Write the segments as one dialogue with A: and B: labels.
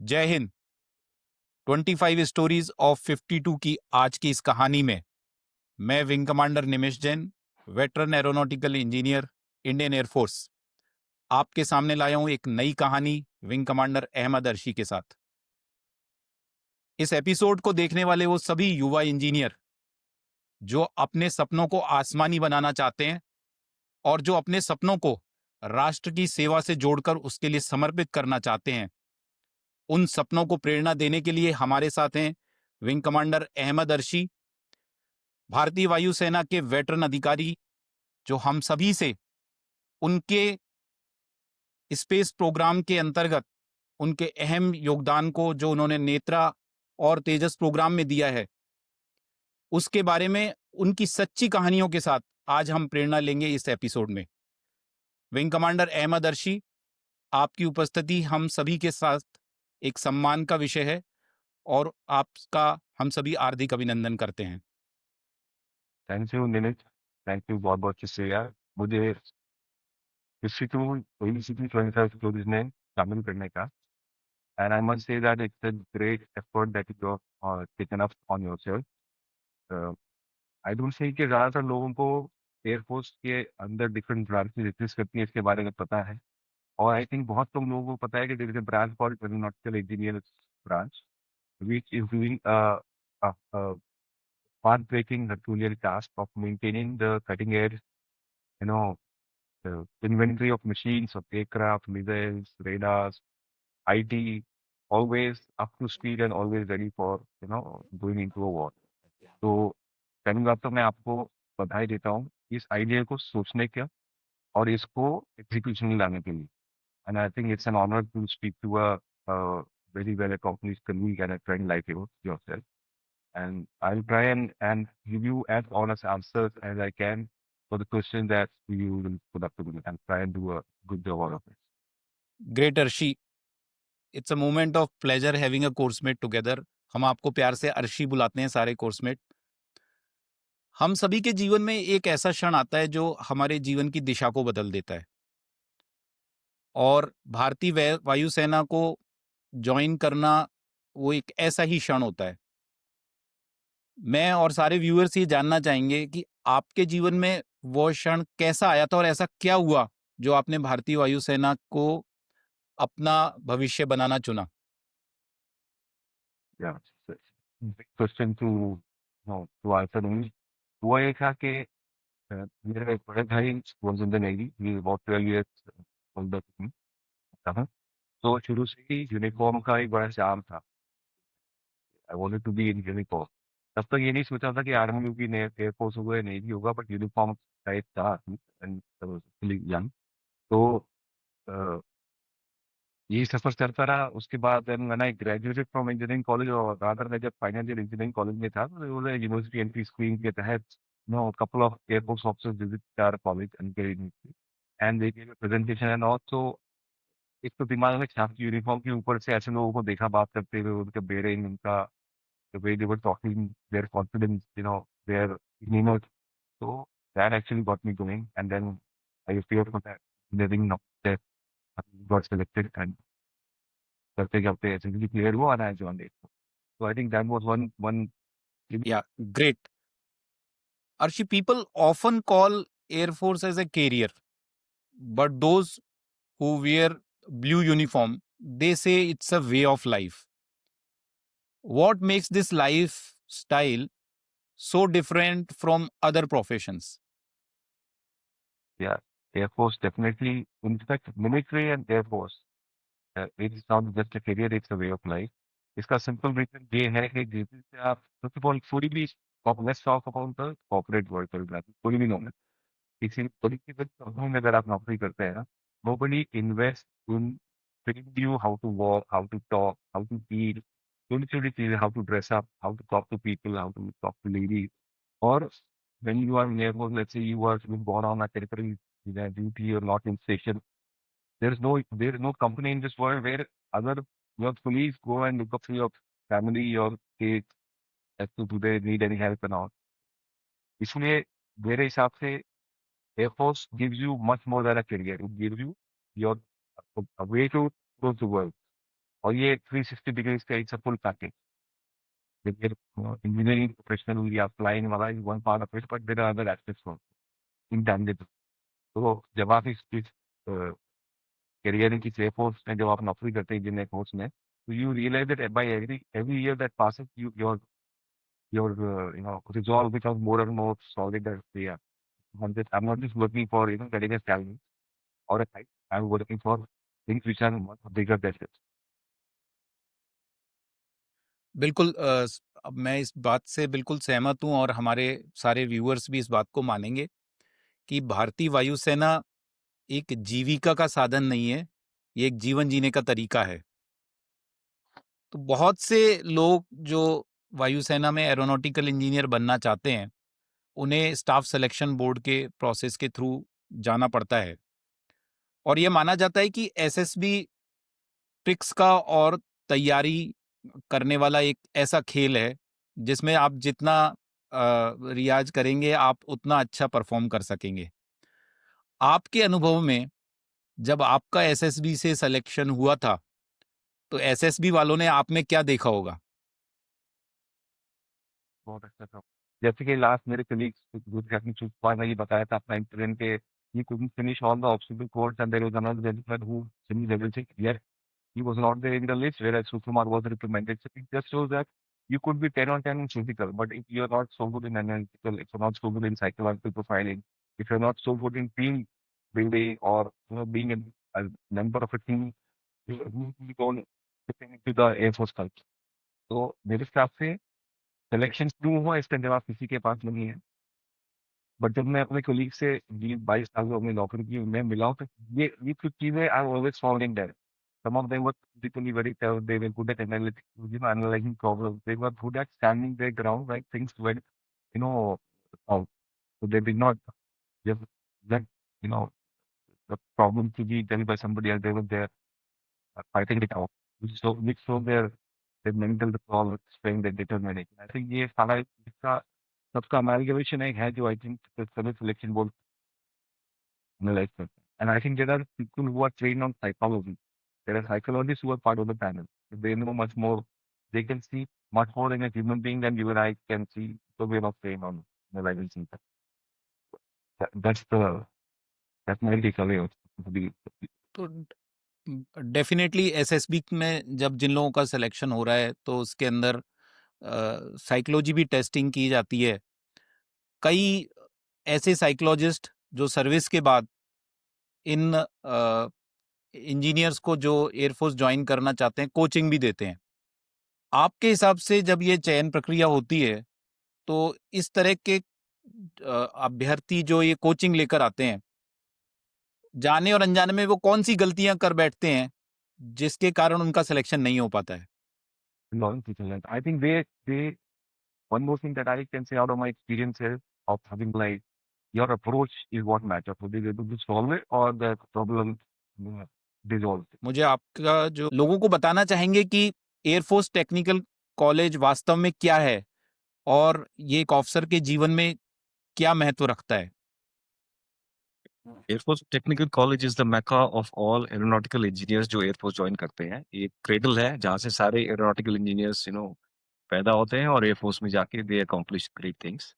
A: जय Hind. 25 stories of 52 की आज की इस कहानी में मैं wing commander Nimesh Jain, veteran aeronautical engineer, Indian air force, आपके सामने लाया हूं एक नई कहानी विंग कमांडर अहमद अर्शी के साथ। इस एपिसोड को देखने वाले वो सभी युवा इंजीनियर जो अपने सपनों को आसमानी बनाना चाहते हैं और जो अपने सपनों को राष्ट्र की सेवा से जोड़कर उसके लिए समर्पित करना चाहते हैं, उन सपनों को प्रेरणा देने के लिए हमारे साथ हैं विंग कमांडर अहमद अर्शी, भारतीय वायुसेना के वेटरन अधिकारी, जो हम सभी से उनके स्पेस प्रोग्राम के अंतर्गत उनके अहम योगदान को जो उन्होंने नेत्रा और तेजस प्रोग्राम में दिया है, उसके बारे में उनकी सच्ची कहानियों के साथ आज हम प्रेरणा लेंगे इस एपिसोड में। विंग कमांडर अहमद अर्शी, आपकी उपस्थिति हम सभी के साथ एक सम्मान का विषय है और आपका हम सभी हार्दिक अभिनंदन करते हैं।
B: Thank you Neeraj. Thank you बहुत बहुत किससे यार मुझे किसी को कोई सिटी 25 स्टोरीज में शामिल करने का। And I must say that it's a great effort that you taken up on yourself. I don't think कि ज़्यादातर लोगों को एयरफोर्स के अंदर डिफरेंट ब्रांचेस एग्जिस्ट करती है इसके बारे में पता है। और आई थिंक बहुत कम लोगों को पता है कि there is a branch called aeronautical engineer branch which is doing a path-breaking Herculean task of maintaining the cutting edge, you know, inventory of machines, of aircraft, missiles, radars, IT, always up to speed and always ready for, going into a war. तो पहली बात तो मैं आपको बधाई देता हूँ इस आइडिया को सोचने का और इसको एग्जीक्यूशन में लाने के लिए। And I think it's an honour to speak to a very well accomplished colleague and a friend like yourself. And I'll try and give you as honest answers as I can for the question that you will put up to me and try and do a good job out of it.
A: Great Arshi, it's a moment of pleasure having a coursemate together. हम आपको प्यार से अर्शी बुलाते हैं सारे coursemate. हम सभी के जीवन में एक ऐसा क्षण आता है जो हमारे जीवन की दिशा को बदल देता है, और भारतीय वायुसेना को ज्वाइन करना वो एक ऐसा ही क्षण होता है। मैं और सारे व्यूअर्स ये जानना चाहेंगे कि आपके जीवन में वो क्षण कैसा आया था और ऐसा क्या हुआ जो आपने भारतीय वायुसेना को अपना भविष्य बनाना चुना।
B: Yeah. So, big question to answer me. हुआ ये था कि मेरा एक बड़ा भाई was in the Navy. He was about 12 years older than me. था। तो शुरू से ही यूनिफॉर्म का एक बड़ा चार्म था। I wanted to be in uniform. तब तक ये नहीं सोचा था कि आर्मी होगी, एयरफोर्स होगा या नेवी होगा, बट यूनिफॉर्म टाइप था। यंग तो अ, यही सफर चलता रहा। उसके बाद then when I graduated from engineering college, और रादर मैं जब फाइनल ईयर इंजीनियरिंग कॉलेज में था तो यूनिवर्सिटी एंट्री स्क्रीन के तहत couple of air force officers visit our college and they give a presentation and also. एक तो दिमाग में छाप की यूनिफॉर्म के ऊपर से ऐसे लोगों को देखा बात करते हुए, उनका बेयरिंग, उनका the way they were talking, their confidence, their demeanor. So that actually got me going, and then I appeared for that engineering that got selected, and करते करते essentially clear हुआ and I joined it. So I think that was one.
A: या great अर्शी, people often call air force as a career, but those who wear blue uniform, they say it's a way of life. What makes this lifestyle so different from other professions?
B: Yeah, Air Force definitely. In fact, military and Air Force, it is not just a career; it's a way of life. इसका simple reason ये है कि जैसे आप first of all पूरी भी let's talk about the corporate world कर रहा है, पूरी भी नॉर्मल किसी पॉलिटिकल कंपनी में अगर आप नौकरी करते हैं ना, nobody invest in training you how to walk, how to talk, how to eat, छोटी छोटी चीजें, how to dress up, how to talk to people, how to talk to ladies. और when you are in airport, let's say you are being born on a territory duty or not in station, there is no company in this world where other your colleagues go and look up to your family or kids as to do they need any help and all. इसलिए मेरे हिसाब से Air Force gives you much more than a career. It gives you your a way to go to work. और ये 360 degrees का it's a full package. Engineering professional या flying वाला is one part of it, but there are other aspects intangible. तो जब आप इस career की एयरफोर्स में जब आप नौकरी करते हैं इंजीनियर एयरफोर्स में, तो you realise that by every year that passes your resolve becomes more and more solid and clear. I'm not just looking for getting a salary or a type. I'm working for things which are much bigger than this.
A: बिल्कुल अब मैं इस बात से बिल्कुल सहमत हूँ और हमारे सारे व्यूअर्स भी इस बात को मानेंगे कि भारतीय वायुसेना एक जीविका का साधन नहीं है, ये एक जीवन जीने का तरीका है। तो बहुत से लोग जो वायुसेना में एरोनॉटिकल इंजीनियर बनना चाहते हैं, उन्हें स्टाफ सिलेक्शन बोर्ड के प्रोसेस के थ्रू जाना पड़ता है और ये माना जाता है कि एसएसबी ट्रिक्स का और तैयारी करने वाला एक ऐसा खेल है जिसमें आप जितना रियाज करेंगे आप उतना अच्छा परफॉर्म कर सकेंगे। आपके अनुभव में जब आपका एसएसबी से सिलेक्शन हुआ था तो एसएसबी वालों ने आप में क्या देखा होगा?
B: बहुत अच्छा था। जैसे कि लास्ट मेरे कलीग्स ग्रुप ने चुपा ने ये बताया था अपना इंटरव्यू के, he couldn't finish all the obstacle course and there was another gentleman who finished everything. Yes, he was not there in the list, whereas Sukumar was recommended. So it just shows that you could be 10 on 10 in physical, but if you're not so good in analytical, if you're not so good in psychological profiling, if you're not so good in team building or being a member of a team, you don't fit into the Air Force culture. तो मेरे हिसाब से selection क्यों हुआ इसका जवाब किसी के पास नहीं है। बट जब मैं अपने कोलीग से 20-22 साल में अपनी नौकरी की मैं मिला हूँ, तो ये कुछ चीजें I always founding that some of them were typically very tough. They were good at analytics, analyzing problems. They were good at standing their ground, right? Things went, out. So they did not just let, you know, the problem to be dealt by somebody else. They were there fighting it out. Which showed their mental resolve, strength, their determination. I think ये सारा इसका सबका amalgamation एक है जो I think the service selection board analyze करते हैं. And I think there are people who are trained on psychology. There are psychologists who are part of the panel. They know much more. They can see much more in a human being than you and I can see. So we are not trained on analyzing that. That's my takeaway of the
A: तो definitely SSB में जब जिन लोगों का selection हो रहा है तो उसके अंदर साइकोलॉजी भी टेस्टिंग की जाती है। कई ऐसे साइकोलॉजिस्ट जो सर्विस के बाद इन इंजीनियर्स को जो एयरफोर्स ज्वाइन करना चाहते हैं कोचिंग भी देते हैं। आपके हिसाब से जब ये चयन प्रक्रिया होती है तो इस तरह के अभ्यर्थी जो ये कोचिंग लेकर आते हैं, जाने और अनजाने में वो कौन सी गलतियां कर बैठते हैं जिसके कारण उनका सिलेक्शन नहीं हो पाता है?
B: long people. I think they one more thing that I can say out of my experiences of having like your approach is what matters. So they able to solve it or the problem dissolve.
A: मुझे आपका जो लोगों को बताना चाहेंगे कि air force technical college वास्तव में क्या है और ये एक ऑफिसर के जीवन में क्या महत्व रखता है?
C: Air force technical college is the mecca of all aeronautical engineers जो एयरफोर्स ज्वाइन करते हैं। एक क्रेडल है जहाँ से सारे एरोनॉटिकल इंजीनियर्स पैदा होते हैं और एयरफोर्स में जाके दे अकॉम्प्लिश ग्रेट थिंग्स।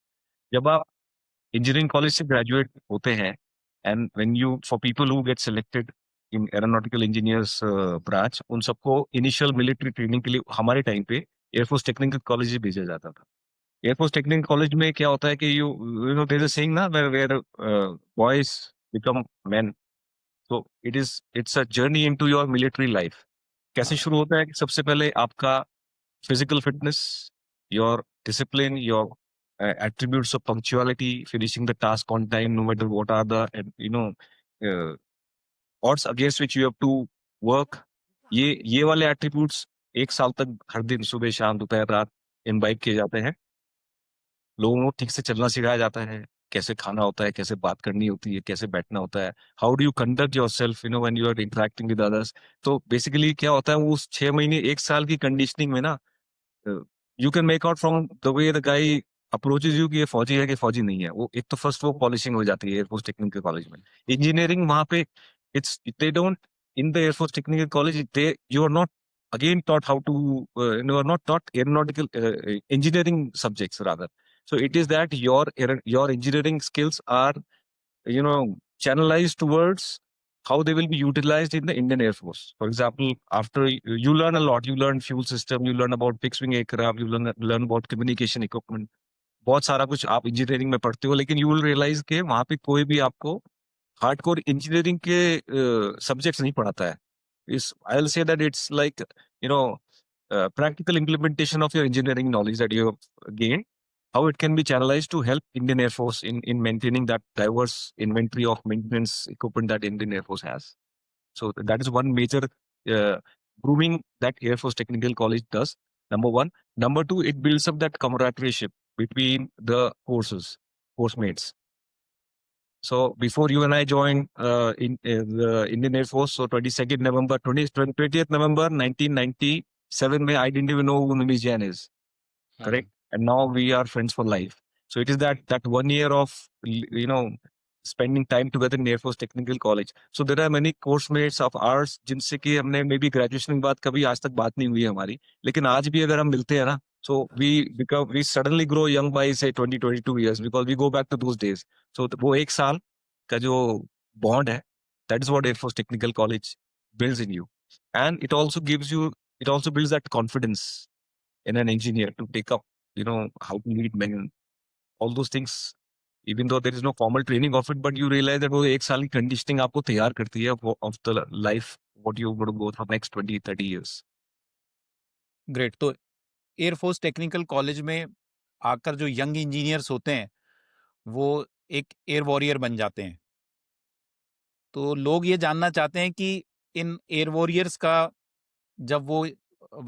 C: जब आप इंजीनियरिंग कॉलेज से ग्रेजुएट होते हैं and when you for people who get selected in aeronautical engineers branch, उन सबको इनिशियल मिलिट्री ट्रेनिंग के लिए हमारे टाइम पे एयरफोर्स टेक्निकल कॉलेज भेजा जाता था। एयरफोर्स टेक्निकल कॉलेज में क्या होता है कि you know there is a saying ना वेयर बॉयज बिकम मेन। तो it's a journey into your military life. कैसे शुरू होता है कि सबसे पहले आपका physical fitness, your discipline, your attributes of punctuality, finishing the task on time, no matter what are the odds against which you have to work. ये वाले attributes एक साल तक हर दिन सुबह शाम दोपहर रात इम्बाइब किए जाते हैं। लोगों को ठीक से चलना सिखाया जाता है, कैसे खाना होता है, कैसे बात करनी होती है, कैसे बैठना होता है, how do you conduct yourself when you are interacting with others. तो बेसिकली क्या होता है, वो उस 6 महीने 1 साल की कंडीशनिंग में ना you can make out from the way the guy approaches you कि ये फौजी है कि फौजी नहीं है। वो एक तो फर्स्ट वो पॉलिशिंग हो जाती है एयरफोर्स टेक्निकल कॉलेज में। इंजीनियरिंग वहां पे it's they don't in the air force technical college they you are not again taught how to not aeronautical engineering subjects rather. So it is that your engineering skills are channelized towards how they will be utilized in the Indian Air Force. For example, after you learn a lot, you learn fuel system, you learn about fixed wing aircraft, you learn about communication equipment. बहुत सारा कुछ आप engineering में पढ़ते हो, लेकिन you will realise के वहां पे कोई भी आपको हार्डकोर इंजीनियरिंग के सब्जेक्ट्स नहीं पढ़ाता है. इस I will say that it's like practical implementation of your engineering knowledge that you have gained, how it can be channelized to help Indian Air Force in maintaining that diverse inventory of maintenance equipment that Indian Air Force has. So that is one major grooming that Air Force Technical College does. Number one. Number two, it builds up that camaraderie between the course mates. So before you and I joined in the Indian Air Force, so 20th November 1997, I didn't even know who Nimish Jain is. Correct? And now we are friends for life. So it is that 1 year of spending time together in Air Force Technical College. So there are many course mates of ours जिनसे कि हमने maybe graduation के बाद कभी आज तक बात नहीं हुई है हमारी, लेकिन आज भी अगर हम मिलते हैं ना, so we suddenly grow young by say 20-22 years because we go back to those days. So वो एक साल का जो bond है, that is what Air Force Technical College builds in you, and it also builds that confidence in an engineer to take up how to lead men, all those things. Even though there is no formal training of it, but you realize that वो एक साल की conditioning आपको तैयार करती है of the life what you're going to go for next 20-30 years.
A: Great. तो air force technical college में आकर जो यंग इंजीनियर्स होते हैं वो एक एयर वॉरियर बन जाते हैं. तो लोग ये जानना चाहते हैं कि इन एयर वॉरियर्स का जब वो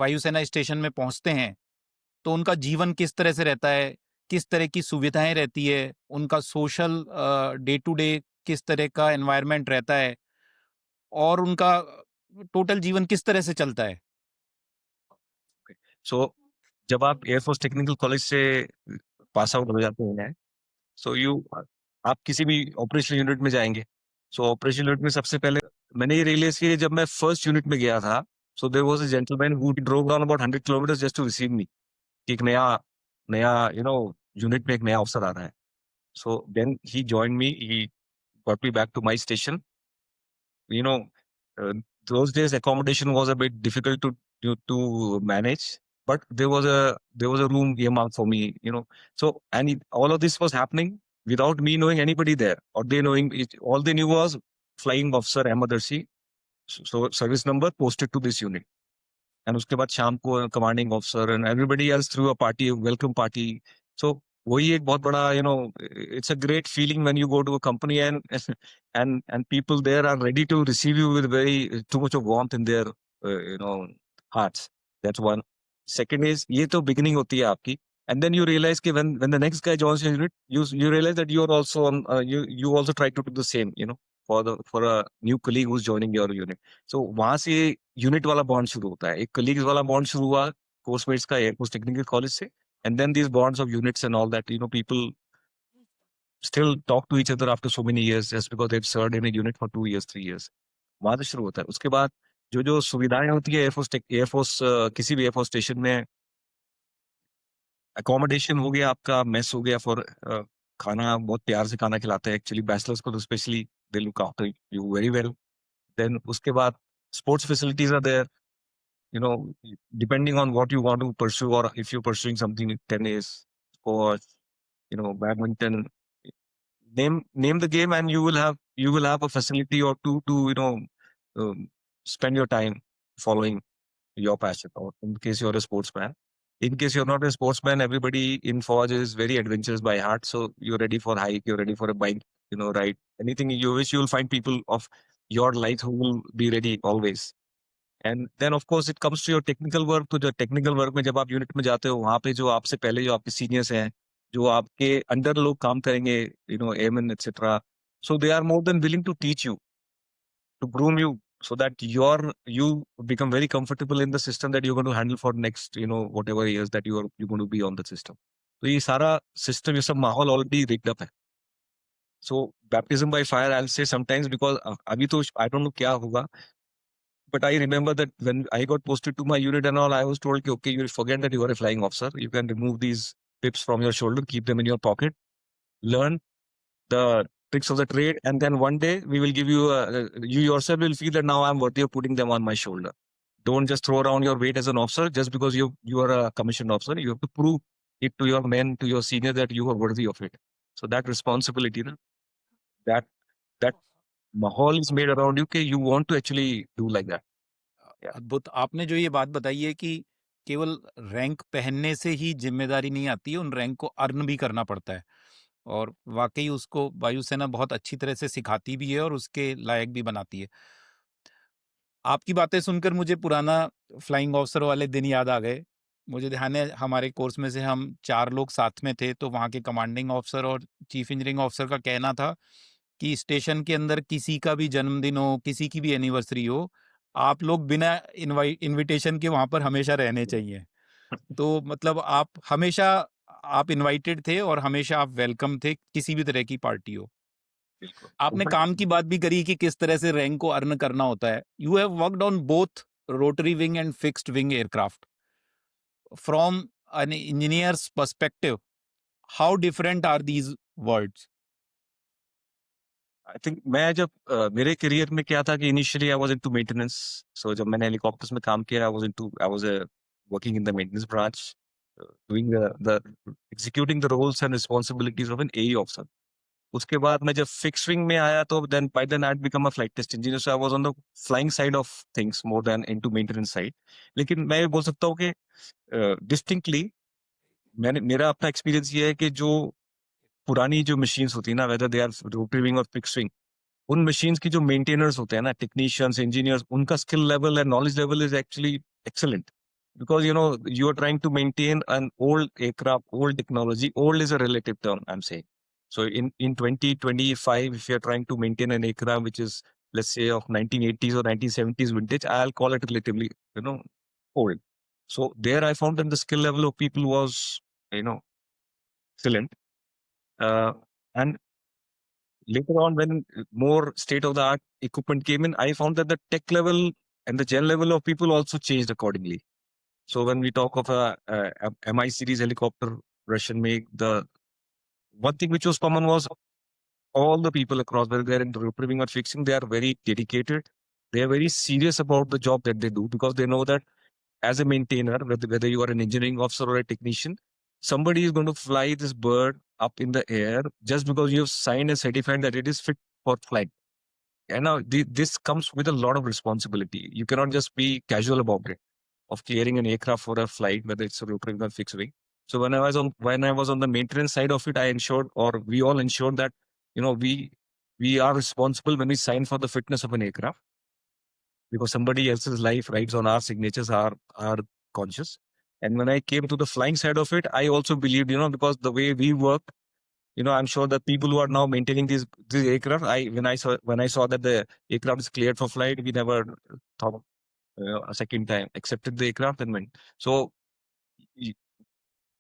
A: वायुसेना स्टेशन में पहुंचते हैं तो उनका जीवन किस तरह से रहता है, किस तरह की सुविधाएं रहती है, उनका सोशल डे टू डे किस तरह का एनवायरनमेंट रहता है और उनका टोटल जीवन किस तरह से चलता है.
C: So जब आप एयरफोर्स टेक्निकल कॉलेज से पास आउट हो जाते हैं, so आप किसी भी ऑपरेशन यूनिट में जाएंगे. So ऑपरेशन यूनिट में सबसे पहले मैंने ये रियलाइज किया जब मैं फर्स्ट यूनिट में गया था, so there was a gentleman who drove down about 100 kilometers just to receive me. एक नया यूनिट में एक नया अफसर आ रहा है. So then he joined me, he got me back to my station. Those days accommodation was a bit difficult to manage, but there was a room earmarked for me. So all of this was happening without me knowing anybody there, or they knowing it. All they knew was flying officer Ahmed Arsi, so service number posted to this unit. And उसके बाद शाम को commanding officer and everybody else threw a party, a welcome party. So वही एक बहुत बड़ा it's a great feeling when you go to a company and and people there are ready to receive you with very too much of warmth in their hearts. That's one. Second is ये तो beginning होती है आपकी, and then you realize कि when the next guy joins your unit, you realize that you are also you also try to do the same, for a new colleague who's joining your unit. So वहां से unit वाला bond शुरू होता है, एक colleagues वाला bond शुरू हुआ कोर्समेट्स का एयरफोर्स टेक्निकल कॉलेज से, and then these bonds of units and all that, people still talk to each other after so many years just because they've served in a unit for 2 years 3 years. वहां से शुरू होता है. उसके बाद जो सुविधाएं होती है एयरफोर्स किसी भी एयरफोर्स स्टेशन में, अकोमोडेशन हो गया, आपका मेस हो गया, फॉर खाना बहुत प्यार से खाना खिलाते हैं एक्चुअली, बैचलर्स को तो specially they look after you very well. Then उसके बाद sports facilities are there, depending on what you want to pursue, or if you're pursuing something like tennis, sports, badminton, name the game, and you will have a facility or two to spend your time following your passion, or in case you're a sportsman. In case you're not a sportsman, everybody in Forge is very adventurous by heart, so you're ready for hike, you're ready for a bike ride, anything you wish, you'll find people of your life who will be ready always. And then of course it comes to your technical work. तो जो technical work में जब आप unit में जाते हो, वहाँ पे जो आपसे पहले जो आपके सीनियर्स हैं, जो आपके अंडर लोग काम करेंगे, airmen etc. So they are more than willing to teach you, to groom you, so that you become very comfortable in the system that you're going to handle for next whatever years that you're going to be on the system. तो ये सारा system, ये सब माहौल already rigged up है. So baptism by fire, I'll say sometimes, because अभी तो I don't know क्या होगा, But I remember that when I got posted to my unit and all, I was told, okay, you forget that you are a flying officer. You can remove these pips from your shoulder, keep them in your pocket, learn the tricks of the trade, and then one day we will give you, you yourself will feel that now I'm worthy of putting them on my shoulder. Don't just throw around your weight as an officer just because you are a commissioned officer. You have to prove it to your men, to your senior, that you are worthy of it. So that responsibility, na, that mahal is made around you, you want to actually do like that. Yeah.
A: अद्भुत। आपने जो ये बात बताई है कि केवल rank पहनने से ही जिम्मेदारी नहीं आती है, उन रैंक को अर्न भी करना पड़ता है, और वाकई उसको वायुसेना बहुत अच्छी तरह से सिखाती भी है और उसके लायक भी बनाती है। आपकी बातें सुनकर मुझे पुराना फ्लाइंग ऑफिसर वाले दिन याद आ गए। मुझे ध्यान है हमारे कोर्स में से हम 4 लोग साथ में थे, तो वहाँ के कमांडिंग ऑफिसर और चीफ इंजीनियरिंग ऑफिसर का कहना था कि स्टेशन के अंदर किसी का भी जन्मदिन हो, किसी की भी एनिवर्सरी हो, आप लोग बिना इनविटेशन के वहाँ पर हमेशा रहने चाहिए। तो मतलब आप हमेशा आप इनवाइटेड थे और हमेशा आप वेलकम थे, किसी भी तरह की पार्टी हो।
C: बिल्कुल।
A: आपने काम की बात भी करी कि किस तरह से रैंक को अर्न करना होता है। You have worked on both rotary wing and fixed wing aircraft. From an engineer's perspective, how different are these words?
C: I think मैं जब मेरे करियर में क्या था कि initially I was into maintenance. So जब मैंने हेलीकॉप्टर्स में काम किया, I was working in the maintenance branch, doing the executing the roles and responsibilities of an AE officer. उसके बाद मैं जब फिक्स विंग में आया तो then by then I become a flight test engineer. So I was on the flying side of things more than into maintenance side. लेकिन मैं ये बोल सकता हूँ कि डिस्टिंक्टली मेरा अपना एक्सपीरियंस ये है कि जो पुरानी जो मशीन्स होती है ना, whether they are rotary wing और फिक्स विंग, उन मशीन्स की जो मेंटेनर्स होते हैं ना, टेक्नीशियंस, इंजीनियर्स, उनका skill level and knowledge level is actually excellent, because you are trying to maintain an old aircraft, old technology. Old is a relative term, I'm saying. So in 2025, if you're trying to maintain an aircraft which is, let's say, of 1980s or 1970s vintage, I'll call it relatively old. So there I found that the skill level of people was excellent. And later on, when more state-of-the-art equipment came in, I found that the tech level and the gen level of people also changed accordingly. So when we talk of a MI series helicopter, Russian make, the one thing which was common was all the people across, whether they're in rotary wing or fixing, they are very dedicated. They are very serious about the job that they do, because they know that as a maintainer, whether you are an engineering officer or a technician, somebody is going to fly this bird up in the air just because you have signed and certified that it is fit for flight. And now this comes with a lot of responsibility. You cannot just be casual about it, of clearing an aircraft for a flight, whether it's a rotary wing or fixed wing. So when I was on the maintenance side of it, I ensured, or we all ensured, that we are responsible when we sign for the fitness of an aircraft, because somebody else's life rides on our signatures, are conscious. And when I came to the flying side of it, I also believed, because the way we work, I'm sure that people who are now maintaining these aircraft, when I saw that the aircraft is cleared for flight, we never thought a second time, accepted the aircraft and went. So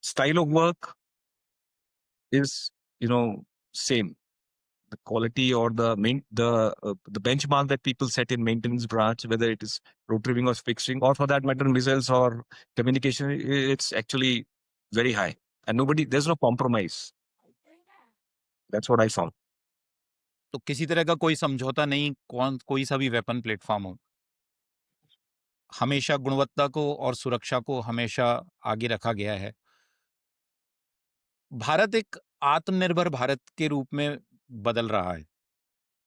C: style of work is same. The quality or the benchmark that people set in maintenance branch, whether it is rotary wing or fixed wing, or for that matter missiles or communication, it's actually very high, and there's no compromise. That's what I found.
A: तो किसी तरह का कोई समझौता नहीं, कोई सा भी वेपन प्लेटफॉर्म हो, हमेशा गुणवत्ता को और सुरक्षा को हमेशा आगे रखा गया है। भारत एक आत्मनिर्भर भारत के रूप में बदल रहा है,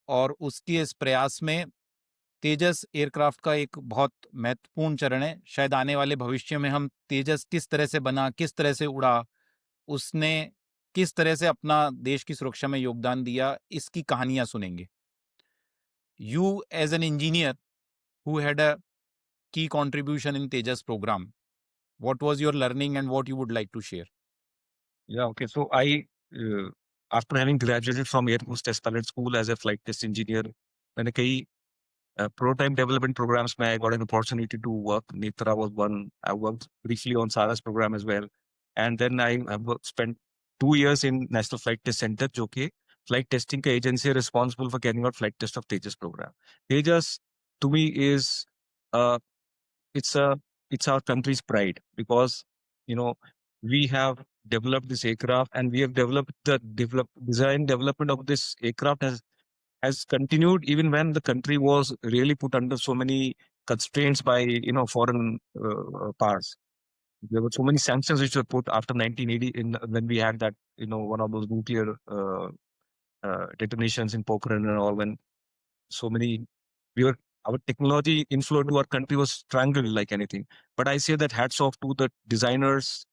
A: और उसके इस प्रयास में तेजस एयरक्राफ्ट का एक बहुत महत्वपूर्ण चरण है। शायद आने वाले भविष्य में हम तेजस किस तरह से बना, किस तरह से उड़ा, उसने किस तरह से अपना देश की सुरक्षा में योगदान दिया, इसकी कहानियां सुनेंगे। You as an engineer who had a key contribution in Tejas program, what was your learning and what you would like to share?
C: Yeah, okay. So I, after having graduated from Air Force Test Pilot School as a flight test engineer, मैंने कई prototype development programs में I got an opportunity to work. Netra was one. I worked briefly on Saras program as well. And then I spent 2 years in National Flight Test Center, जो कि flight testing का agency responsible for carrying out flight test of Tejas program. Tejas to me is uh, it's a it's our country's pride, because you know we have developed this aircraft, and we have developed the design development of this aircraft has continued even when the country was really put under so many constraints by foreign powers. There were so many sanctions which were put after 1980, when we had that one of those nuclear detonations in Pokhran and all, when so many we were our technology inflow to our country was strangled like anything. But I say that hats off to the designers,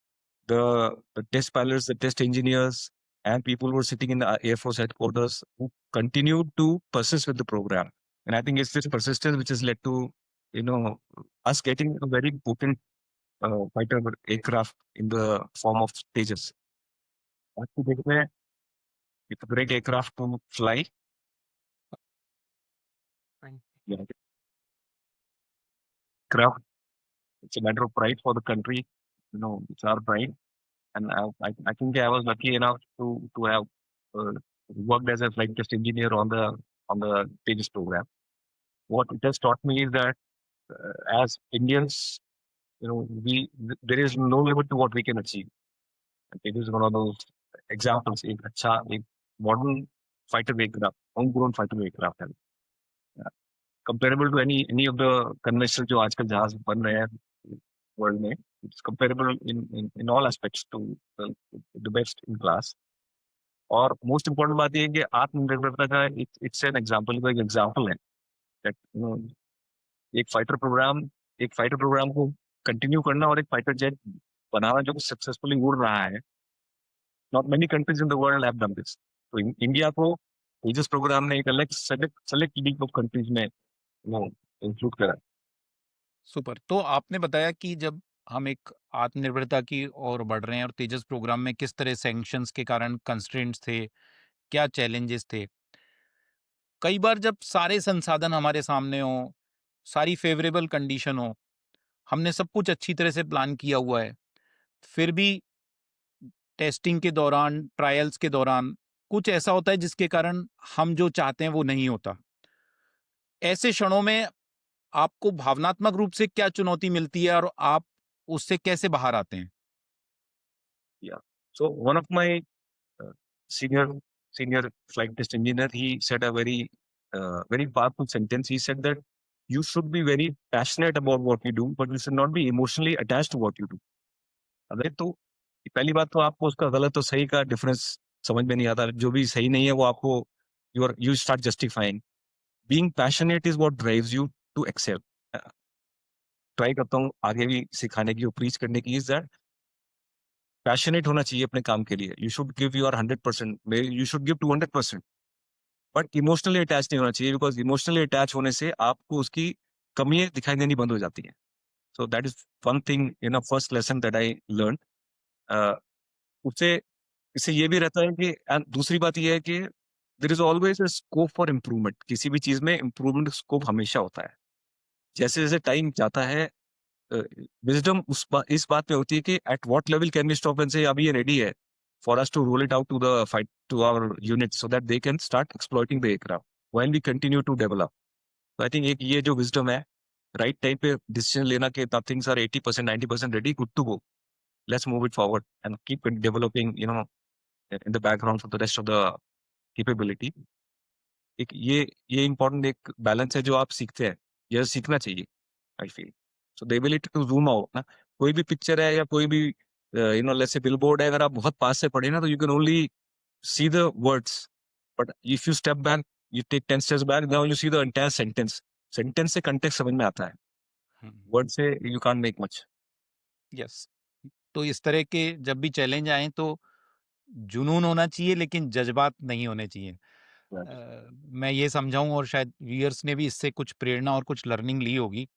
C: the test pilots, the test engineers, and people who were sitting in the Air Force headquarters who continued to persist with the program. And I think it's this persistence which has led to us getting a very potent fighter aircraft in the form of Tejas. आज की date में it's a great aircraft to fly. Yeah. Craft, it's a matter of pride for the country. It's our pride. And I think I was lucky enough to have worked as a flight test engineer on the Tejas program. What it has taught me is that as Indians, there is no limit to what we can achieve. And it is one of those examples. एक modern fighter aircraft, homegrown fighter aircraft है. Comparable to any of the conventional जो आजकल जहाज बन रहे हैं world में, it's comparable in all aspects to the best in class. और मोस्ट इम्पोर्टेंट बात यह है कि आत्मनिर्भरता का इट्स एन एग्जांपल का एक एग्जांपल है दैट एक फाइटर प्रोग्राम को कंटिन्यू करना और एक फाइटर जेट बनाना जो सक्सेसफुली उड़ रहा है. Not many countries in the world have done this. तो इंडिया को तेजस प्रोग्राम ने एक अलग सेलेक्ट लीग ऑफ कंट्रीज में इंक्लूड करा.
A: सुपर. तो आपने बताया कि जब हम एक आत्मनिर्भरता की ओर बढ़ रहे हैं और तेजस प्रोग्राम में किस तरह सैंक्शंस के कारण कंस्ट्रेंट्स थे, क्या चैलेंजेस थे. कई बार जब सारे संसाधन हमारे सामने हो, सारी फेवरेबल कंडीशन हो, हमने सब कुछ अच्छी तरह से प्लान किया हुआ है, फिर भी टेस्टिंग के दौरान, ट्रायल्स के दौरान कुछ ऐसा होता है जिसके कारण हम जो चाहते हैं वो नहीं होता. ऐसे क्षणों में आपको भावनात्मक रूप से क्या चुनौती मिलती है और आप उससे कैसे बाहर आते हैं?
C: Yeah. So one of my senior flight test engineer, he said a very powerful sentence. He said that you should be very passionate about what you do, but you should not be emotionally attached to what you do. अगर तो पहली बात तो आपको उसका गलत और सही का डिफरेंस समझ में नहीं आता. जो भी सही नहीं है वो आपको you start justifying. Being passionate is what drives you to excel. Try करता हूँ आगे भी सिखाने की और प्रीच करने की, इज दैट पैशनेट होना चाहिए अपने काम के लिए. You should give your 100%, you should give 200%, but emotionally attach नहीं होना चाहिए, बिकॉज इमोशनली अटैच होने से आपको उसकी कमियां दिखाई देनी बंद हो जाती हैं. So that is one thing first lesson that I learn. उससे इससे ये भी रहता है कि दूसरी बात ये है कि there is always a scope for improvement. किसी भी चीज में इम्प्रूवमेंट स्कोप हमेशा होता है. जैसे जैसे टाइम जाता है, विजडम इस बात में होती है कि at what level can we stop and say अभी ये रेडी है for us to roll it out to the fight to our unit so that they can start exploiting the aircraft while we continue to develop. तो I think एक ये जो wisdom है, right time पे decision लेना कि things are 80% 90% ready, good to go, let's move it forward and keep developing in the background for the rest of the capability. एक ये इंपॉर्टेंट एक बैलेंस है जो आप सीखते हैं, यह सीखना चाहिए I feel. So the ability to zoom out ना, कोई भी पिक्चर है या कोई भी लेट्स से बिलबोर्ड है, अगर आप बहुत पास से पढ़े ना तो you can only see the words, but if you step back, you take 10 steps back, now you see the entire sentence से कंटेक्स्ट समझ में आता है, वर्ड से you can't make much.
A: Yes. तो इस तरह के जब भी चैलेंज आए तो जुनून होना चाहिए लेकिन जज्बात नहीं होने चाहिए. मैं ये समझाऊं और शायद व्यूअर्स ने भी इससे कुछ प्रेरणा और कुछ लर्निंग ली होगी,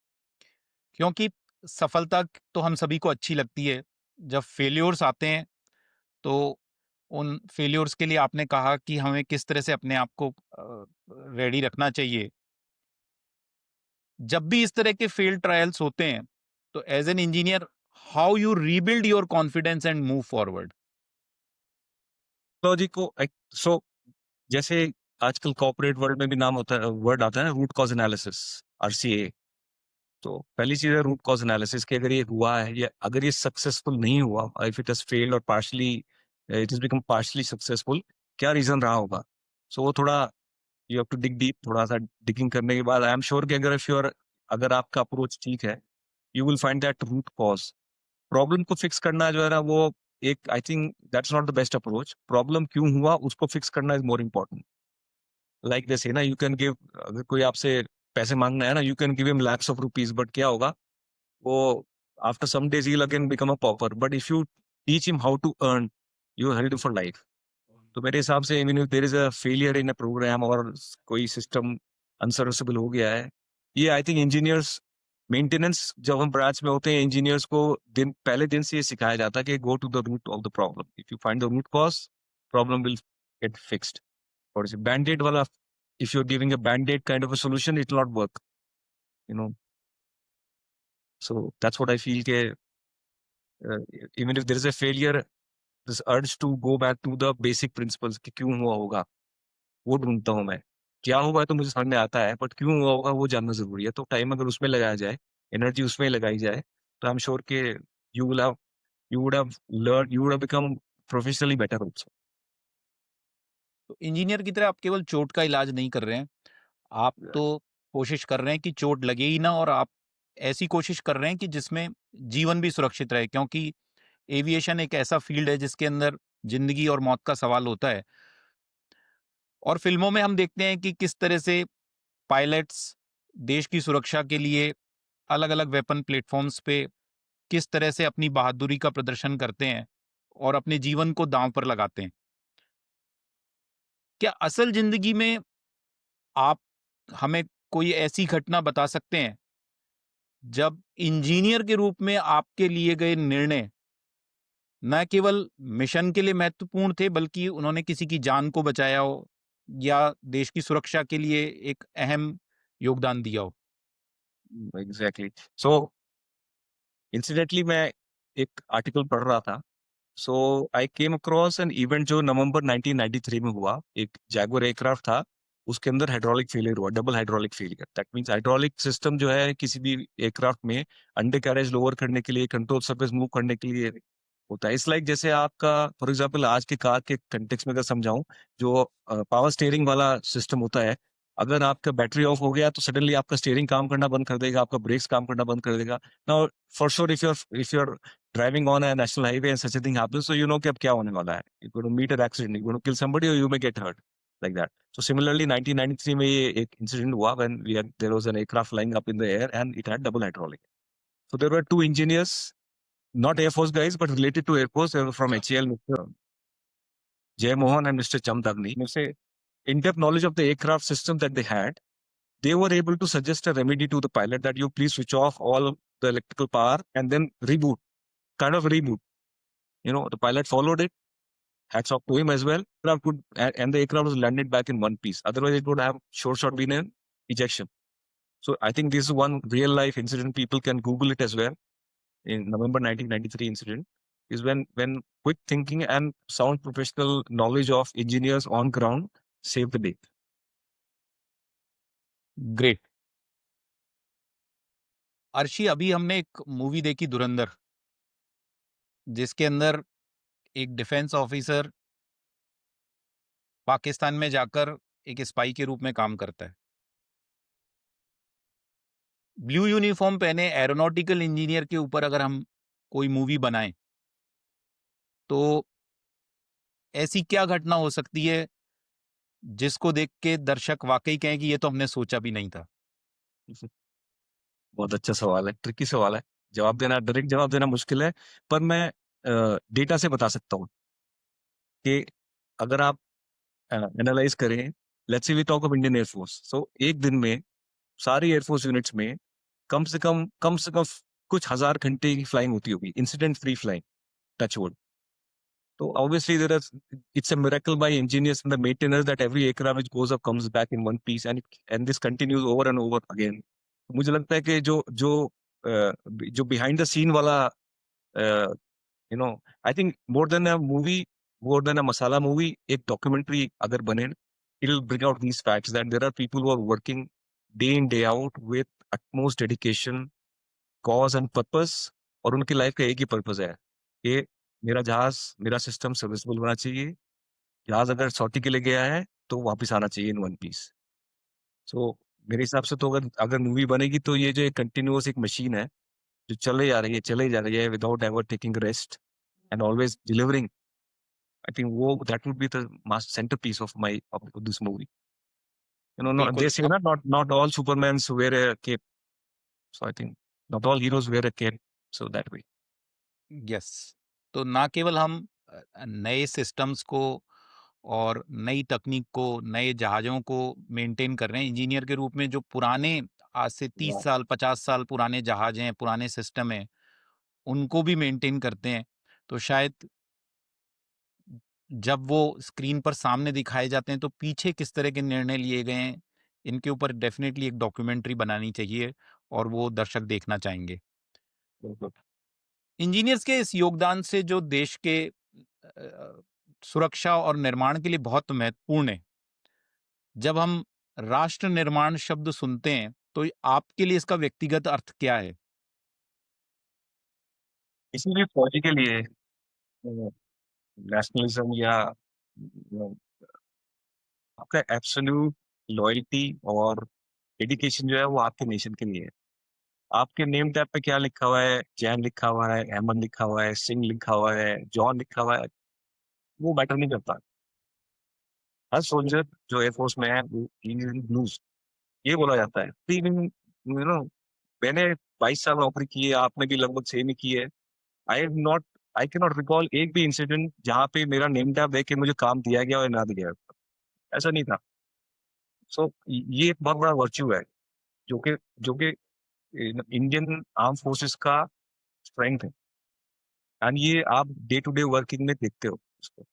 A: क्योंकि सफलता तो हम सभी को अच्छी लगती है. जब फेल्योर्स आते हैं तो उन फेल्योर्स के लिए आपने कहा कि हमें किस तरह से अपने आप को रेडी रखना चाहिए. जब भी इस तरह के फेल्ड ट्रायल्स होते हैं तो as an engineer how you rebuild your confidence and move forward?
C: Technology को सो जैसे आजकल कॉर्पोरेट वर्ल्ड में भी नाम होता है, वर्ड आता है रूट कॉज एनालिसिस, RCA. तो पहली चीज़ है रूट कॉज़ एनालिसिस कि अगर ये हुआ है या अगर ये सक्सेसफुल नहीं हुआ, इफ इट हैज़ फेल्ड और partially it has become partially successful, क्या रीज़न रहा होगा? सो वो थोड़ा you have to dig deep, थोड़ा-सा डिगिंग करने के बाद आई एम श्योर कि अगर आपका अप्रोच ठीक है, you will find that root cause. Problem को फिक्स करना जो है ना वो एक I think that's not the best approach. Problem क्यों हुआ उसको फिक्स करना इज़ मोर इम्पोर्टेंट। लाइक जैसे ना यू कैन गिव अगर कोई आपसे पैसे माँगना है ना, you can give him lakhs of rupees but क्या होगा? वो after some days he will again become a pauper but if you teach him how to earn, you held for life. तो मेरे हिसाब से even if there is a failure in a programme और कोई system unserviceable हो गया है, ये आई थिंक इंजीनियर्स मेंटेनेंस जब हम ब्रांच में होते हैं इंजीनियर्स को पहले दिन से ये सिखाया जाता है कि go to the root of the problem. If you find the root cause, problem will get fixed. और जैसे बैंड-एड वाला if you are giving a band aid kind of a solution it will not work, you know. So that's what I feel के even if there is a failure, this urge to go back to the basic principles कि क्यों हुआ होगा? वो ढूँढता हूँ मैं। क्या हुआ है तो मुझे समझ में आता है, बट क्यों हुआ होगा वो जानना ज़रूरी है। तो टाइम अगर उसमें लगाया जाए, एनर्जी उसमें लगाई जाए, तो आई एम श्योर के you will have you would have become professionally better also.
A: तो इंजीनियर की तरह आप केवल चोट का इलाज नहीं कर रहे हैं, आप तो कोशिश कर रहे हैं कि चोट लगे ही ना, और आप ऐसी कोशिश कर रहे हैं कि जिसमें जीवन भी सुरक्षित रहे, क्योंकि एविएशन एक ऐसा फील्ड है जिसके अंदर जिंदगी और मौत का सवाल होता है। और फिल्मों में हम देखते हैं कि किस तरह से पायलट्स देश की सुरक्षा के लिए अलग अलग वेपन प्लेटफॉर्म्स पे किस तरह से अपनी बहादुरी का प्रदर्शन करते हैं और अपने जीवन को दांव पर लगाते हैं। क्या असल जिंदगी में आप हमें कोई ऐसी घटना बता सकते हैं जब इंजीनियर के रूप में आपके लिए गए निर्णय न केवल मिशन के लिए महत्वपूर्ण थे, बल्कि उन्होंने किसी की जान को बचाया हो या देश की सुरक्षा के लिए एक अहम योगदान दिया हो?
C: एग्ज़ैक्टली। सो इंसिडेंटली मैं एक आर्टिकल पढ़ रहा था। सो आई केम अक्रॉस एन इवेंट जो नवंबर 1993 में हुआ। एक जैगुआर एयरक्राफ्ट था, उसके अंदर हाइड्रोलिक फेलियर हुआ, double hydraulic failure. That means hydraulic system जो है किसी भी एयरक्राफ्ट में अंडर कैरेज लोअर करने के लिए, कंट्रोल सरफेस मूव करने के लिए होता है। इट्स लाइक जैसे आपका फॉर एग्जांपल आज के कार के कंटेक्स्ट में अगर समझाऊं, जो पावर स्टीयरिंग वाला सिस्टम होता है, अगर आपका बैटरी ऑफ हो गया तो सडनली आपका स्टीयरिंग काम करना बंद कर देगा, आपका ब्रेक्स काम करना बंद कर देगा। Now for sure if you are driving on a national highway and such a thing happens, so you know कि अब क्या होने वाला है। You're going to meet an accident, you're going to kill somebody or you may get hurt, like that. So similarly, 1993 में ये एक incident हुआ when there was an aircraft flying up in the air and it had double hydraulic. So there were two engineers, not Air Force guys, but related to Air Force. They were from HAL, Mr. Jay Mohan and Mr. Chamdagni. They say in-depth knowledge of the aircraft system that they had, they were able to suggest a remedy to the pilot that you please switch off all the electrical power and then reboot, kind of reboot. You know, the pilot followed it. Hats off to him as well. And the aircraft was landed back in one piece. Otherwise, it would have sure shot been an ejection. So I think this is one real life incident. People can Google it as well. In November 1993 incident is when quick thinking and sound professional knowledge of engineers on ground saved the day.
A: Great. Arshi, अभी हमने एक movie देखी धुरंधर, जिसके अंदर एक defence officer Pakistan में जाकर एक स्पाई के रूप में काम करता है। ब्लू यूनिफॉर्म पहने एरोनॉटिकल इंजीनियर के ऊपर अगर हम कोई मूवी बनाएं, तो ऐसी क्या घटना हो सकती है जिसको देख के दर्शक वाकई कहें कि ये तो हमने सोचा भी नहीं था?
C: बहुत अच्छा सवाल है, ट्रिकी सवाल है। जवाब देना डायरेक्ट जवाब देना मुश्किल है, पर मैं डेटा से बता सकता हूँ कि अगर आप एनालाइज करें, let's say we talk of Indian air force. So एक दिन में सारी एयरफोर्स यूनिट्स में कम से कम कुछ हजार घंटे की फ्लाइंग होती होगी, incident free flying, touch wood. So obviously it's a miracle by engineers and the maintainers that every aircraft which goes up comes back in one piece and this continues over and over again. मुझे लगता है कि जो behind the scene वाला I think more than a movie, more than a masala movie, एक documentary अगर बने, it'll bring out these facts that there are people who are working day in day out with utmost dedication, cause and purpose, और उनकी life का एक ही purpose है कि मेरा जहाज, मेरा सिस्टम सर्विसेबल होना चाहिए। जहाज अगर सौटी के लिए गया है तो वापस आना चाहिए इन वन पीस। सो मेरे हिसाब से तो अगर अगर मूवी बनेगी तो ये जो एक कंटिन्यूअस एक मशीन है जो चले जा रही है without ever taking rest and always delivering, I think वो that would be the most centre piece of my of this movie.
A: बिल्कुल
C: दे से
A: अब
C: ना, not all supermans wear a cap, so I think not all heroes wear a cap, so that way.
A: Yes, तो ना केवल हम नए systems को और नई तकनीक को, नए जहाज़ों को मेंटेन कर रहे हैं इंजीनियर के रूप में, जो पुराने आज से 30 साल 50 साल पुराने जहाज़ हैं, पुराने सिस्टम हैं, उनको भी मेंटेन करते हैं। तो शायद जब वो स्क्रीन पर सामने दिखाए जाते हैं तो पीछे किस तरह के निर्णय लिए गए हैं, इनके ऊपर डेफ़िनेटली एक डॉक्यूमेंट्री बनानी चाहिए और वो दर्शक देखना चाहेंगे।
C: बिल्कुल।
A: इंजीनियर्स के इस योगदान से जो देश के सुरक्षा और निर्माण के लिए बहुत महत्वपूर्ण है। जब हम राष्ट्र निर्माण शब्द सुनते हैं तो आपके लिए इसका व्यक्तिगत अर्थ क्या है?
C: इसीलिए फौजी के लिए नेशनलिज्म या आपका एब्सोल्यूट लॉयल्टी और डेडिकेशन जो है वो आपके नेशन के लिए है। आपके नेम टैग पे क्या लिखा हुआ है, जैन लिखा हुआ है, अहमद लिखा हुआ है, सिंह लिखा हुआ है, जॉन लिखा हुआ है, वो मैटर नहीं करता। हर सोल्जर जो एयरफोर्स में है वो ब्लूज, ये बोला जाता है। यू नो मैंने 22 साल नौकरी की है, आपने भी लगभग सेम ही की है। I am not I can not recall एक भी इंसिडेंट जहाँ पे मेरा नेम टैग देख के मुझे काम दिया गया और ना दिया गया, ऐसा नहीं था। सो ये एक बहुत बड़ा वर्च्यू है जो कि इंडियन आर्म फोर्सेस का स्ट्रेंथ है, एंड ये आप डे टू डे वर्किंग में देखते हो उसको।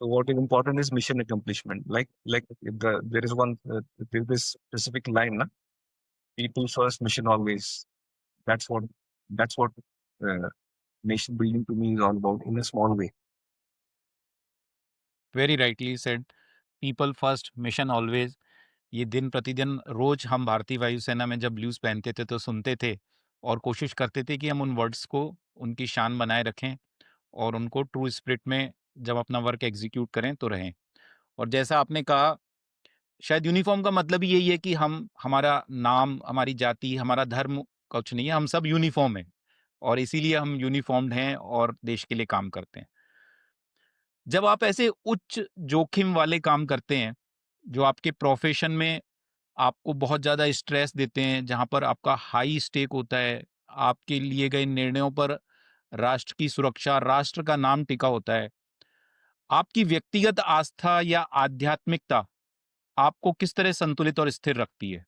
C: So what is important is mission accomplishment. There is this specific line, na? People first, mission always. That's what uh, nation building to me is all about in a small way.
A: Very rightly said, people first mission always. ये दिन प्रतिदिन रोज हम भारतीय वायुसेना में जब blues पहनते थे तो सुनते थे और कोशिश करते थे कि हम उन वर्ड्स को, उनकी शान बनाए रखें और उनको ट्रू स्पिरिट में जब अपना वर्क एग्जीक्यूट करें तो रहें। और जैसा आपने कहा, शायद यूनिफॉर्म का मतलब ही यही है कि हम, हमारा नाम, हमारी जाति, हमारा धर्म कुछ नहीं है, हम सब यूनिफॉर्म हैं और इसीलिए हम यूनिफॉर्म्ड हैं और देश के लिए काम करते हैं। जब आप ऐसे उच्च जोखिम वाले काम करते हैं, जो आपके प्रोफेशन में आपको बहुत ज़्यादा स्ट्रेस देते हैं, जहाँ पर आपका हाई स्टेक होता है, आपके लिए गए निर्णयों पर राष्ट्र की सुरक्षा, राष्ट्र का नाम टिका होता है, आपकी व्यक्तिगत आस्था या आध्यात्मिकता आपको किस तरह संतुलित और स्थिर रखती है?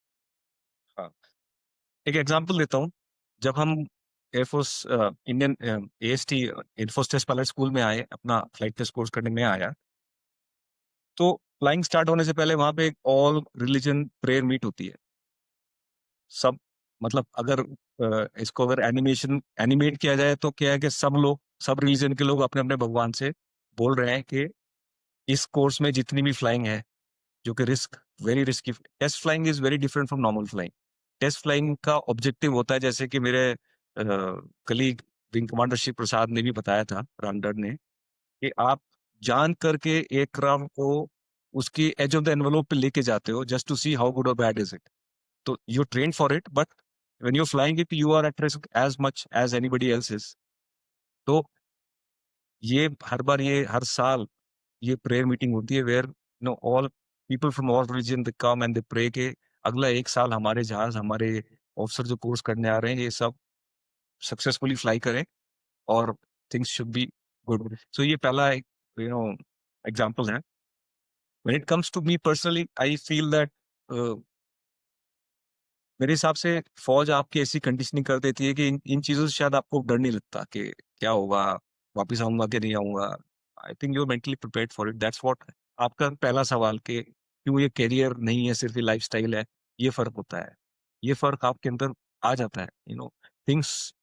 C: हाँ, एक एग्जांपल देता हूँ। जब हम air force Indian AST air force test pilot school में आए, अपना फ्लाइट टेस्ट कोर्स करने में आया, तो फ्लाइंग स्टार्ट होने से पहले वहाँ पे एक ऑल रिलीजन प्रेयर मीट होती है। सब मतलब अगर इसको अगर एनिमेट किया जाए तो क्या है कि सब रिलीजन के लोग अपने अपने भगवान से बोल रहे हैं कि इस कोर्स में जितनी भी फ्लाइंग है, जो कि very risky, test flying is very different from normal flying. Test flying का ऑब्जेक्टिव होता है, जैसे कि मेरे colleague wing commander Shiv Prasad ने भी बताया था, रामडर ने, कि आप जान करके एयरक्राफ्ट को उसकी एज ऑफ द एनवेलोप पे लेके जाते हो just to see how good और बैड इज इट। तो you train for it, but when you flying it you are at risk as much as anybody else is. तो ये हर साल ये प्रेयर मीटिंग होती है, where all people from all religion they come and they pray के अगला एक साल हमारे जहाज, हमारे ऑफिसर जो कोर्स करने आ रहे हैं, ये सब सक्सेसफुली फ्लाई करें और things should be good. So ये पहला एक यू नो एग्जांपल है। When it comes to me personally, I feel that मेरे हिसाब से फौज आपकी ऐसी कंडीशनिंग कर देती है कि इन चीजों से शायद आपको डर नहीं लगता कि क्या होगा, वापस आऊंगा कि नहीं आऊंगा। I think you are mentally prepared for it, that's what. आपका पहला सवाल कि क्यों ये करियर नहीं है, सिर्फ ये लाइफस्टाइल है, ये फर्क होता है। ये फर्क आपके अंदर आ जाता है, थिंग्स।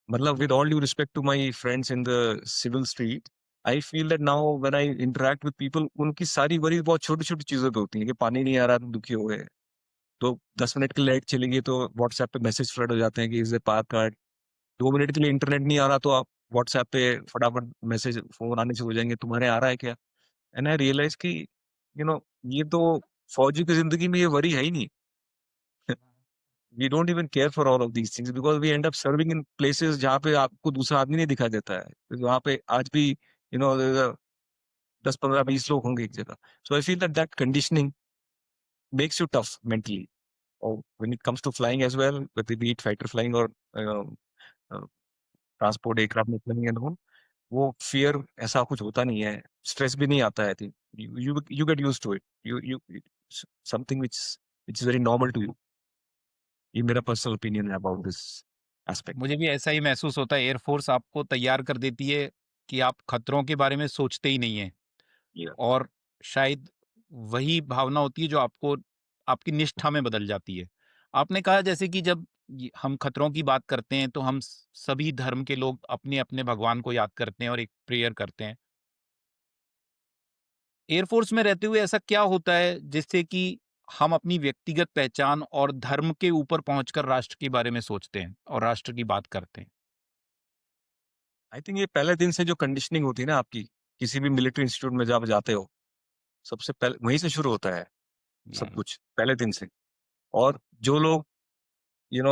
C: मतलब with all due respect to my friends in the civil street, I feel that now when I interact with people, उनकी सारी वरीज बहुत छोटी छोटी चीजों पे होती है कि पानी नहीं आ रहा तो दुखी हो गए, तो 10 मिनट के लिए लाइट चली गई तो व्हाट्सएप पे मैसेज फ्लड हो जाते हैं कि is a power cut. 2 minute के लिए इंटरनेट नहीं आ रहा तो आप व्हाट्सएप पे फटाफट मैसेज फोन आने शुरू हो जाएंगे, तुम्हारे आ रहा है क्या? एंड आई रियलाइज कि ये तो फौजी की जिंदगी में ये वरी है ही नहीं। We don't even care for all of these things because we end up serving in places जहाँ पे आपको दूसरा आदमी नहीं दिखाई देता है, वहाँ पे आज भी 10 15 20 लोग होंगे एक जगह। So I feel that that conditioning makes you tough mentally. Or when it comes to flying as well, whether be it fighter flying or uh, transport aircraft में flying and all, वो fear ऐसा कुछ होता नहीं है, stress भी नहीं आता है। I think you get used to it. It's something which is very normal to you. ये मेरा पर्सनल ओपिनियन है अबाउट दिस एस्पेक्ट।
A: मुझे भी ऐसा ही महसूस होता है। एयरफोर्स आपको तैयार कर देती है कि आप खतरों के बारे में सोचते ही नहीं हैं, और शायद वही भावना होती है जो आपको आपकी निष्ठा में बदल जाती है। आपने कहा जैसे कि जब हम खतरों की बात करते हैं तो हम सभी धर्म के लोग अपने अपने भगवान को याद करते हैं और एक प्रेयर करते हैं। एयरफोर्स में रहते हुए ऐसा क्या होता है जिससे कि हम अपनी व्यक्तिगत पहचान और धर्म के ऊपर पहुंचकर राष्ट्र के बारे में सोचते हैं और राष्ट्र की बात करते हैं?
C: आई थिंक ये पहले दिन से जो कंडीशनिंग होती है ना आपकी, किसी भी मिलिट्री इंस्टीट्यूट में जब जाते हो, सबसे पहले वहीं से शुरू होता है सब कुछ, पहले दिन से। और जो लोग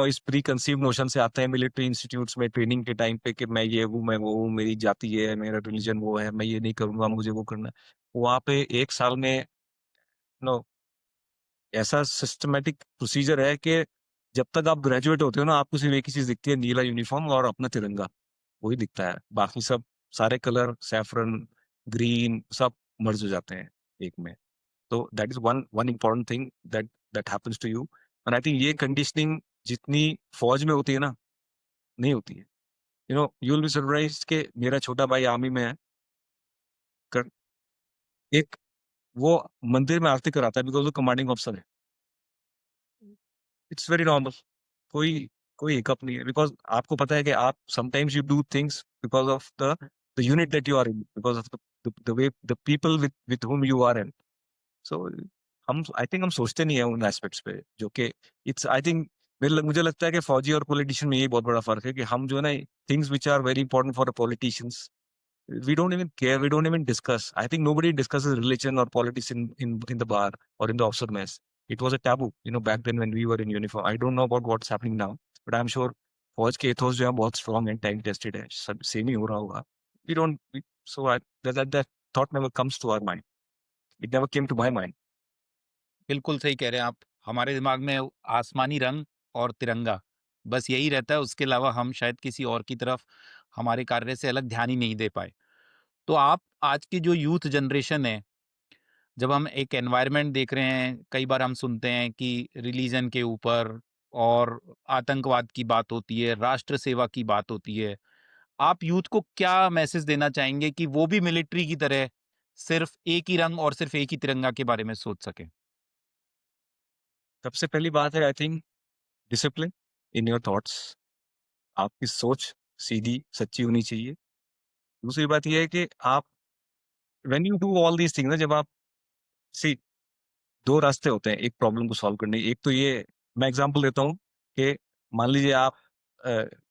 C: इस प्री कंसीव नोशन से आते हैं मिलिट्री इंस्टीट्यूट्स में ट्रेनिंग के टाइम पे कि मैं ये हूँ, मैं वो हूँ, मेरी जाति है, मेरा रिलीजन वो है, मैं ये नहीं करूंगा, मुझे वो करना है। वहाँ पे 1 साल में नो ऐसा सिस्टमेटिक प्रोसीजर है कि जब तक आप ग्रेजुएट होते हो ना, आपको सिर्फ एक ही चीज दिखती है, नीला यूनिफॉर्म और अपना तिरंगा, वही दिखता है। बाकी सब सारे कलर सैफरन ग्रीन सब मर्ज हो जाते हैं एक में। तो that is one one important thing that that happens to you. And I think ये कंडीशनिंग जितनी फौज में होती है ना, नहीं होती है। यू विल बी सरप्राइज्ड कि मेरा छोटा भाई आर्मी में है, कर, एक वो मंदिर में आरती कराता है बिकॉज वो कमांडिंग ऑफिसर है। इट्स वेरी नॉर्मल, कोई कोई हिकअप नहीं है, बिकॉज आपको पता है कि आप sometimes you do things because of the unit that you are in, because of the way the people with whom you are in. So हम आई थिंक हम सोचते नहीं है उन एस्पेक्ट्स पे, जो कि इट्स आई थिंक मुझे लगता है कि फौजी और पॉलिटिशियन में यही बहुत बड़ा फर्क है कि हम जो है ना, things which are very important for politicians, we don't even care, we don't even discuss. I think nobody discusses religion or politics in the bar or in the officer mess. It was a taboo back then when we were in uniform. I don't know about what's happening now, but I'm sure फौज के ethos जो है बहुत strong and time tested है, सब same ही हो रहा होगा। we don't we, so I, that thought never comes to our mind. It never came to my mind.
A: बिल्कुल सही कह रहे हैं आप। हमारे दिमाग में आसमानी रंग और तिरंगा बस यही रहता है, उसके अलावा हम शायद किसी और की तरफ हमारे कार्य से अलग ध्यान ही नहीं दे पाए। तो आप आज की जो यूथ जनरेशन है, जब हम एक एनवायरनमेंट देख रहे हैं, कई बार हम सुनते हैं कि रिलीजन के ऊपर और आतंकवाद की बात होती है, राष्ट्र सेवा की बात होती है। आप यूथ को क्या मैसेज देना चाहेंगे कि वो भी मिलिट्री की तरह सिर्फ एक ही रंग और सिर्फ एक ही तिरंगा के बारे में सोच सकें?
C: सबसे पहली बात है I think discipline in your thoughts. आपकी सोच सीधी सच्ची होनी चाहिए। दूसरी बात यह है कि आप when you do all these things ना, जब आप सी 2 रास्ते होते हैं एक प्रॉब्लम को सॉल्व करने के। एक तो ये, मैं एग्जांपल देता हूँ कि मान लीजिए आप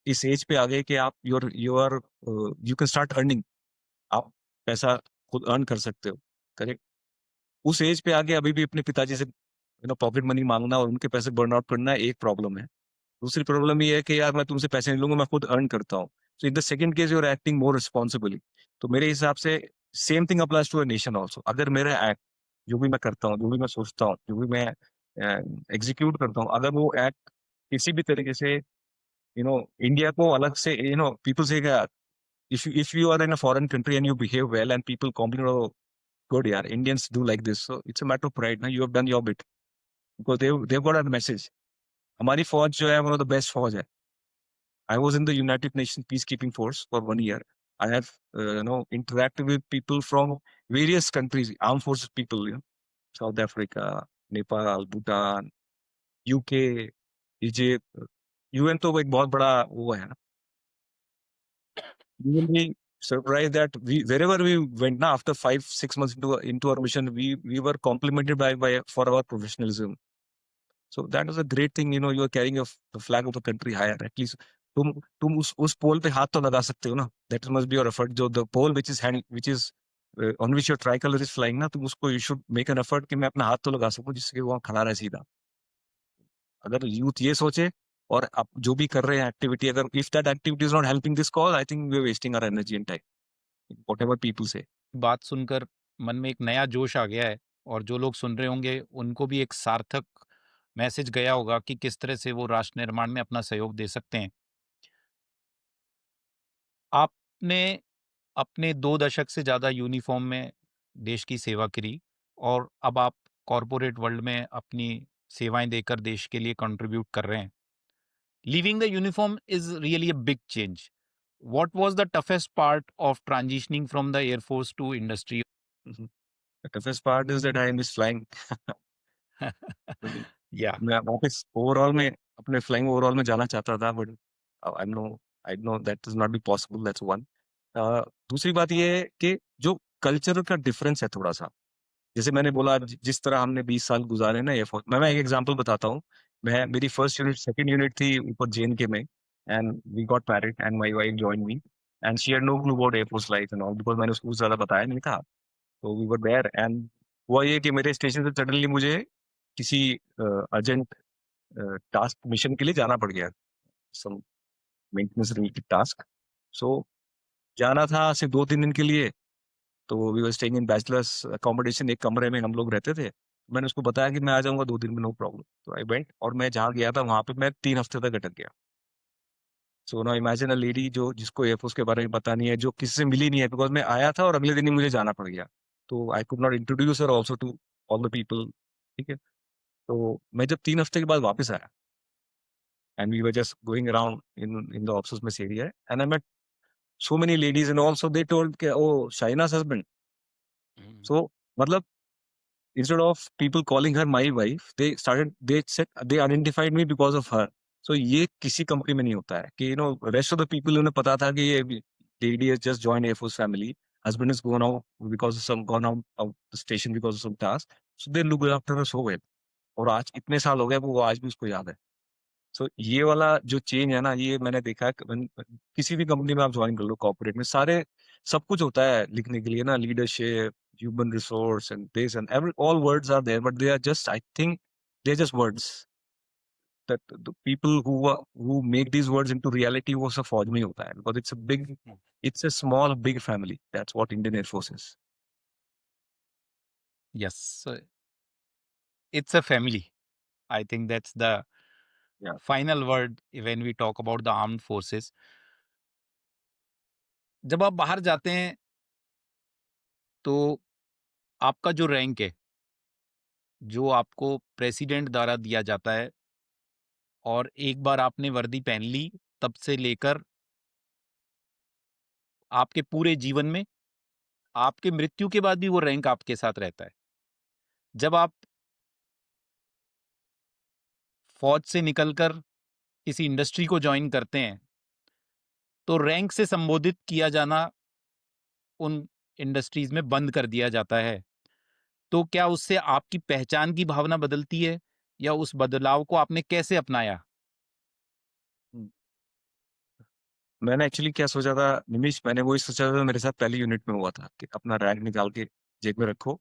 C: इस एज पे आ गए कि आप यू कैन स्टार्ट अर्निंग, आप पैसा खुद अर्न कर सकते हो, करेक्ट। उस एज पे आगे अभी भी अपने पिताजी से पॉकेट मनी मांगना और उनके पैसे बर्न आउट करना एक प्रॉब्लम है। दूसरी प्रॉब्लम ये है कि यार मैं तुमसे पैसे नहीं लूंगा, मैं खुद अर्न करता हूँ। So in the second case you are acting more responsibly. तो मेरे हिसाब से same thing applies to a nation also. अगर मेरा एक्ट, जो भी मैं करता हूँ, जो भी मैं सोचता हूँ, जो भी मैं एग्जीक्यूट करता हूँ, अगर वो एक्ट किसी भी तरीके से इंडिया को अलग से पीपल से if you are in a foreign country and you behave well and people compliment, oh good yaar, Indians do like this, so it's a matter of pride ना, you have done your bit because they've got a message। हमारी फौज जो है one of the best फौज है। I was in the United Nations Peacekeeping Force for 1 year. I have, interacted with people from various countries, armed forces people, South Africa, Nepal, Bhutan, UK, Egypt। UN तो एक बहुत बड़ा वो है ना। You will be surprised that wherever we went now, after 5-6 months into our mission, we were complimented by for our professionalism, So that was a great thing, you are carrying the flag of the country higher. At least तुम उस पोल पे हाथ तो लगा सकते हो ना. That must be your effort. जो the pole which is on which your tricolor is flying ना, तुम उसको you should make an effort कि मैं अपना हाथ तो लगा सकूं जिससे कि वो वहाँ खड़ा रहे सीधा. अगर यूथ ये सोचे और आप जो भी कर रहे हैं एक्टिविटी, अगर if that activity is not helping this cause, I think we are wasting our energy and time, whatever people से.
A: बात सुनकर मन में एक नया जोश आ गया है और जो लोग सुन रहे होंगे उनको भी एक सार्थक मैसेज गया होगा कि किस तरह से वो राष्ट्र निर्माण में अपना सहयोग दे सकते हैं. आपने अपने 2 दशक से ज़्यादा यूनिफ़ॉर्म में देश की सेवा करी और अब आप कॉर्पोरेट वर्ल्ड में अपनी सेवाएँ देकर देश के लिए कंट्रीब्यूट कर रहे हैं. Leaving the uniform is really a big change. What was the toughest part of transitioning from the air force to industry?
C: The toughest part is that I miss flying.
A: या
C: मैं वापस ओवरऑल में अपने flying overall में जाना चाहता था, but I know that is not be possible. That's one. दूसरी बात ये है कि जो कल्चर का डिफरेंस है थोड़ा सा, जैसे मैंने बोला जिस तरह हमने 20 साल गुजारे ना एयरफोर्स, मैं एक एग्जांपल बताता हूँ. मैं मेरी फर्स्ट यूनिट सेकंड यूनिट थी ऊपर जेएनके में, and we got married and my wife join me, and she had no clue about air force life and all, because मैंने उसको ज्यादा बताया नहीं था. तो वी वर देयर, एंड हुआ ये कि मेरे स्टेशन से सडनली मुझे किसी अर्जेंट टास्क मिशन के लिए जाना पड़ गया, some maintenance related task. So जाना था सिर्फ 2-3 दिन के लिए. तो we were staying in bachelors accommodation, एक कमरे में हम लोग रहते थे. मैंने उसको बताया कि मैं आ जाऊंगा 2 दिन में, नो प्रॉब्लम. तो आई वेंट, और मैं जहाँ गया था वहां पे मैं 3 हफ्ते तक अटक गया. So now imagine a lady जो जिसको एयरफोर्स के बारे में पता नहीं है, जो किसी से मिली नहीं है, बिकॉज मैं आया था और अगले दिन ही मुझे जाना पड़ गया. तो I could not introduce her also to all the people. ठीक है. तो मैं जब 3 हफ्ते के बाद वापस आया, and we were just going around in the office में area, and I met so many ladies, and also they told कि oh, Shaina's husband. So मतलब instead of people calling her my wife, they said they identified me because of her. So ये किसी company में नहीं होता है कि rest of the people उन्हें पता था कि ये lady has just joined Air Force family, husband is gone out of the station because of some task, so they look after her so well. और आज इतने साल हो गए, वो आज भी उसको याद है. सो ये वाला जो चेंज है ना, ये मैंने देखा है किसी भी कंपनी में आप ज्वाइन कर लो, कॉर्पोरेट में सारे सब कुछ होता है लिखने के लिए ना, leadership, human resource and this and every, all words are there, but they are just, I think they are just words. That the people who make these words into reality, वो सब फौज में ही होता है, because it's a small big family. That's what Indian air force is.
A: Yes, it's a family. I think that's the
C: Yeah.
A: final word when we talk about the armed forces. जब आप बाहर जाते हैं तो आपका जो रैंक है, जो आपको प्रेसिडेंट द्वारा दिया जाता है, और एक बार आपने वर्दी पहन ली, तब से लेकर आपके पूरे जीवन में, आपके मृत्यु के बाद भी वो रैंक आपके साथ रहता है. जब आप फौज से निकलकर किसी इंडस्ट्री को जॉइन करते हैं, तो रैंक से संबोधित किया जाना उन इंडस्ट्रीज में बंद कर दिया जाता है. तो क्या उससे आपकी पहचान की भावना बदलती है, या उस बदलाव को आपने कैसे अपनाया?
C: मैंने एक्चुअली क्या सोचा था निमिष, मैंने वही सोचा था, मेरे साथ पहली यूनिट में हुआ था कि अपना रैंक निकाल के जेब में रखो,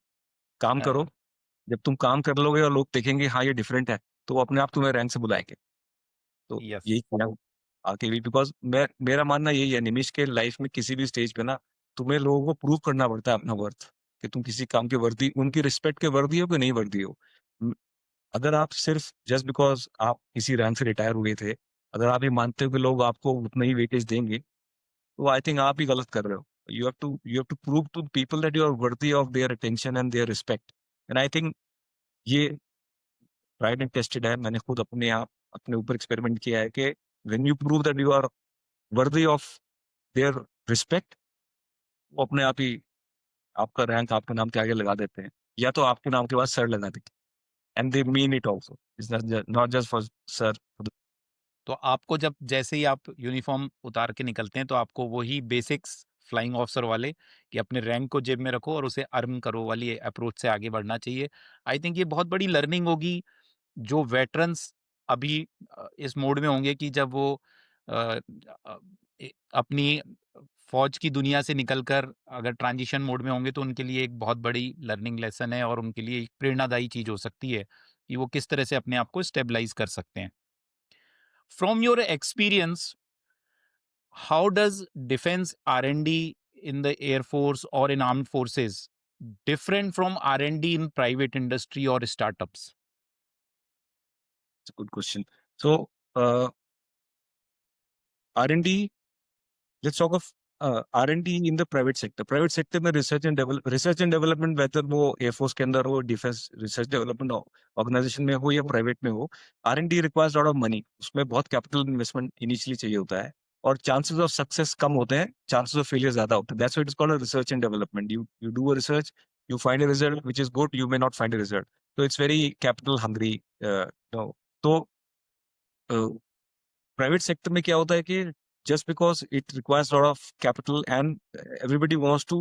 C: काम करो. जब तुम काम कर लोगे और लोग देखेंगे हाँ ये डिफरेंट है, तो वो अपने आप तुम्हें रैंक से बुलाएंगे. तो
A: यस.
C: यही किया आगे भी, बिकॉज मेरा मानना यही है निमिष के लाइफ में किसी भी स्टेज पे ना, तुम्हें लोगों को प्रूव करना पड़ता है अपना वर्थ, कि तुम किसी काम के वर्दी, उनकी रिस्पेक्ट के वर्दी हो कि नहीं वर्दी हो. म- अगर आप सिर्फ जस्ट बिकॉज आप किसी रैंक से रिटायर हुए थे, अगर आप ये मानते हो कि लोग आपको उतना ही वेटेज देंगे, तो आई थिंक आप ही गलत कर रहे हो. You have to prove to people that you are worthy of their attention and their respect. And I think ये ट्राइड एंड टेस्टेड है. मैंने खुद अपने आप अपने ऊपर एक्सपेरिमेंट किया है कि when you prove that you are worthy of their respect, वो अपने आप ही आपका रैंक आपके नाम के आगे लगा देते हैं, या तो आपके नाम के बाद सर लगा देते हैं. And they mean it also, it's not just for sir.
A: तो आपको जब जैसे ही आप यूनिफॉर्म उतार के निकलते हैं, तो आपको वही बेसिक्स फ्लाइंग ऑफिसर वाले, कि अपने रैंक को जेब में रखो और उसे अर्न करो वाली अप्रोच से आगे बढ़ना चाहिए. आई थिंक ये बहुत बड़ी लर्निंग होगी जो वेटरन्स अभी इस मोड में होंगे कि जब वो अ, अ, अपनी फौज की दुनिया से निकलकर अगर ट्रांजिशन मोड में होंगे तो उनके लिए एक बहुत बड़ी लर्निंग लेसन है और उनके लिए एक प्रेरणादायी चीज हो सकती है कि वो किस तरह से अपने आप को स्टेबलाइज कर सकते हैं. From your experience, how does defense R&D in the Air Force or in armed forces different from R&D in private industry or startups?
C: It's a good question. So, R&D, let's talk of R&D in the private sector. Private sector में research and development whether वो Air Force के अंदर हो, defense research development organization में हो या private में हो, R&D requires lot of money. उसमें बहुत capital investment initially चाहिए होता है और chances of success कम होते हैं, chances of failure ज़्यादा होते हैं. That's why it's called a research and development. You do a research, you find a result which is good, you may not find a result. So it's very capital hungry. तो private sector में क्या होता है कि just because it requires lot of capital and everybody wants to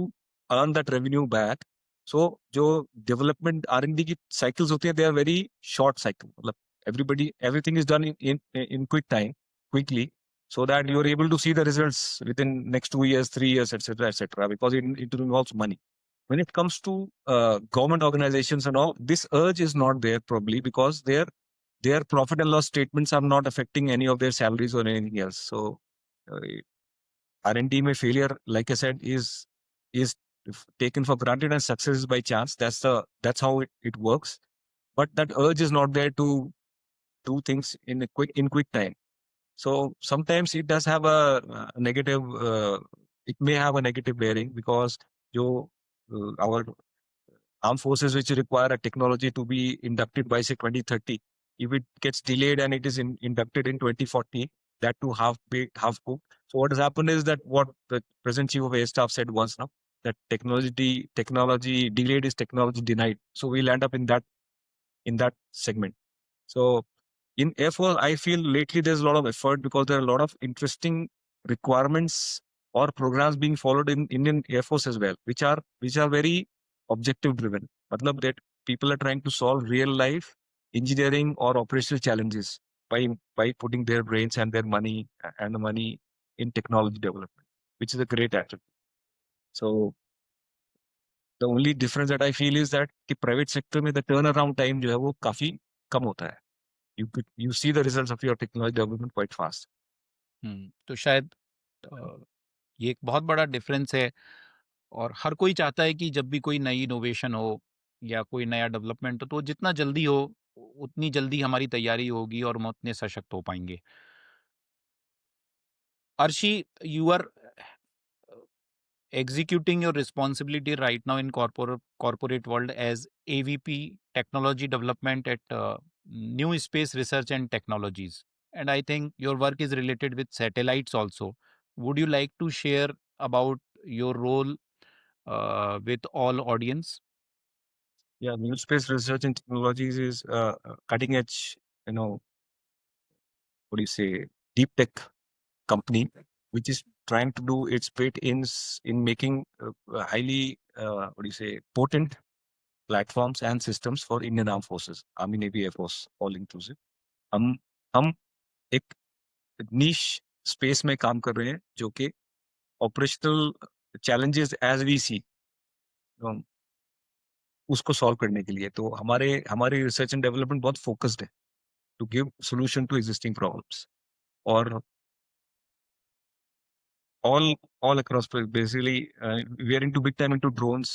C: earn that revenue back. So जो development R&D की cycles होती हैं they are very short cycle. मतलब everybody everything is done in quick time, quickly, so that you are able to see the results within next 2 years, 3 years, etc., because it involves money. When it comes to government organizations and all, this urge is not there probably because their profit and loss statements are not affecting any of their salaries or anything else. So R&D में failure, like I said, is taken for granted and success is by chance. That's how it works. But that urge is not there to do things in quick time. So sometimes it does have a negative. It may have a negative bearing because our armed forces which require a technology to be inducted by say 2030, if it gets delayed and it is inducted in 2040, that too half baked, half cooked. So what has happened is that what the present chief of air staff said once now, that technology delayed is technology denied. So we'll end up in that segment. So in Air Force, I feel lately there's a lot of effort because there are a lot of interesting requirements or programs being followed in Indian Air Force as well, which are very objective driven. Matlab that people are trying to solve real life engineering or operational challenges by putting their brains and their money and the money in technology development, which is a great attribute. So the only difference that I feel is that the private sector में the turnaround time जो है वो काफी कम होता है. You see the results of your technology development quite fast.
A: तो शायद ये एक बहुत बड़ा डिफरेंस है और हर कोई चाहता है कि जब भी कोई नई इनोवेशन हो या कोई नया डेवलपमेंट हो तो जितना जल्दी हो उतनी जल्दी हमारी तैयारी होगी और हम उतने सशक्त हो पाएंगे. Arshi, you are executing your responsibility right now in corporate world as AVP Technology Development at New Space Research and Technologies, and I think your work is related with satellites also. Would you like to share about your role with all audience?
C: Yeah, New Space Research and Technologies is cutting edge, what do you say, deep tech company, which is trying to do its bit in making highly, what do you say, potent platforms and systems for Indian Armed Forces, Army, Navy, Air Force, all inclusive. हम हम एक niche space में काम कर रहे हैं जो कि operational challenges as we see उसको सॉल्व करने के लिए. तो हमारी रिसर्च एंड डेवलपमेंट बहुत फोकस्ड है to give solution to existing problems और all across basically we are into big time into drones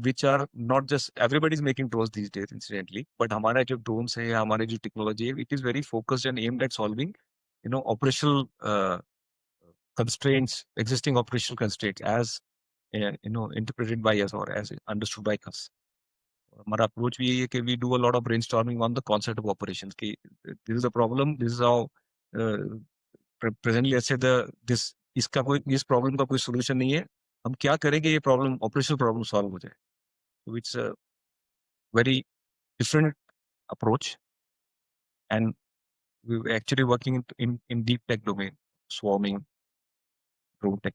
C: which are not just everybody's making drones these days incidentally, but हमारा जो drones है या हमारी जो technology है, it is very focused and aimed at solving operational constraints, existing operational constraints as interpreted by us or as understood by us. हमारा approach भी यही है कि we do a lot of brainstorming on the concept of operations कि this is a problem, this is how presently ऐसे this इसका कोई इस प्रॉब्लम का कोई सॉल्यूशन नहीं है, हम क्या करेंगे ये प्रॉब्लम ऑपरेशनल प्रॉब्लम सॉल्व हो जाए. So it's a very different approach and we're actually working in deep tech domain, swarming, drone tech,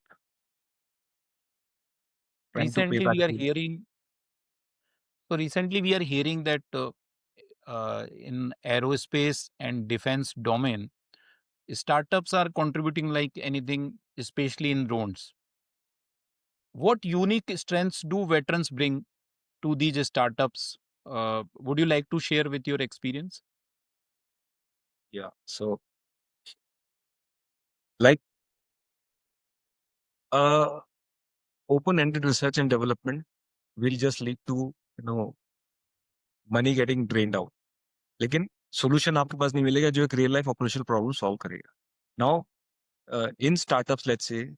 C: trying to pay
A: Recently,
C: back
A: we are
C: to.
A: hearing. So recently, we are hearing that in aerospace and defense domain, startups are contributing like anything, especially in drones. What unique strengths do veterans bring to these startups? Would you like to share with your experience?
C: Yeah. So, like, uh, open-ended research and development will just lead to, money getting drained out. लेकिन solution आपके पास नहीं मिलेगा जो एक real life operational problem solve करेगा. Now, in startups, let's say,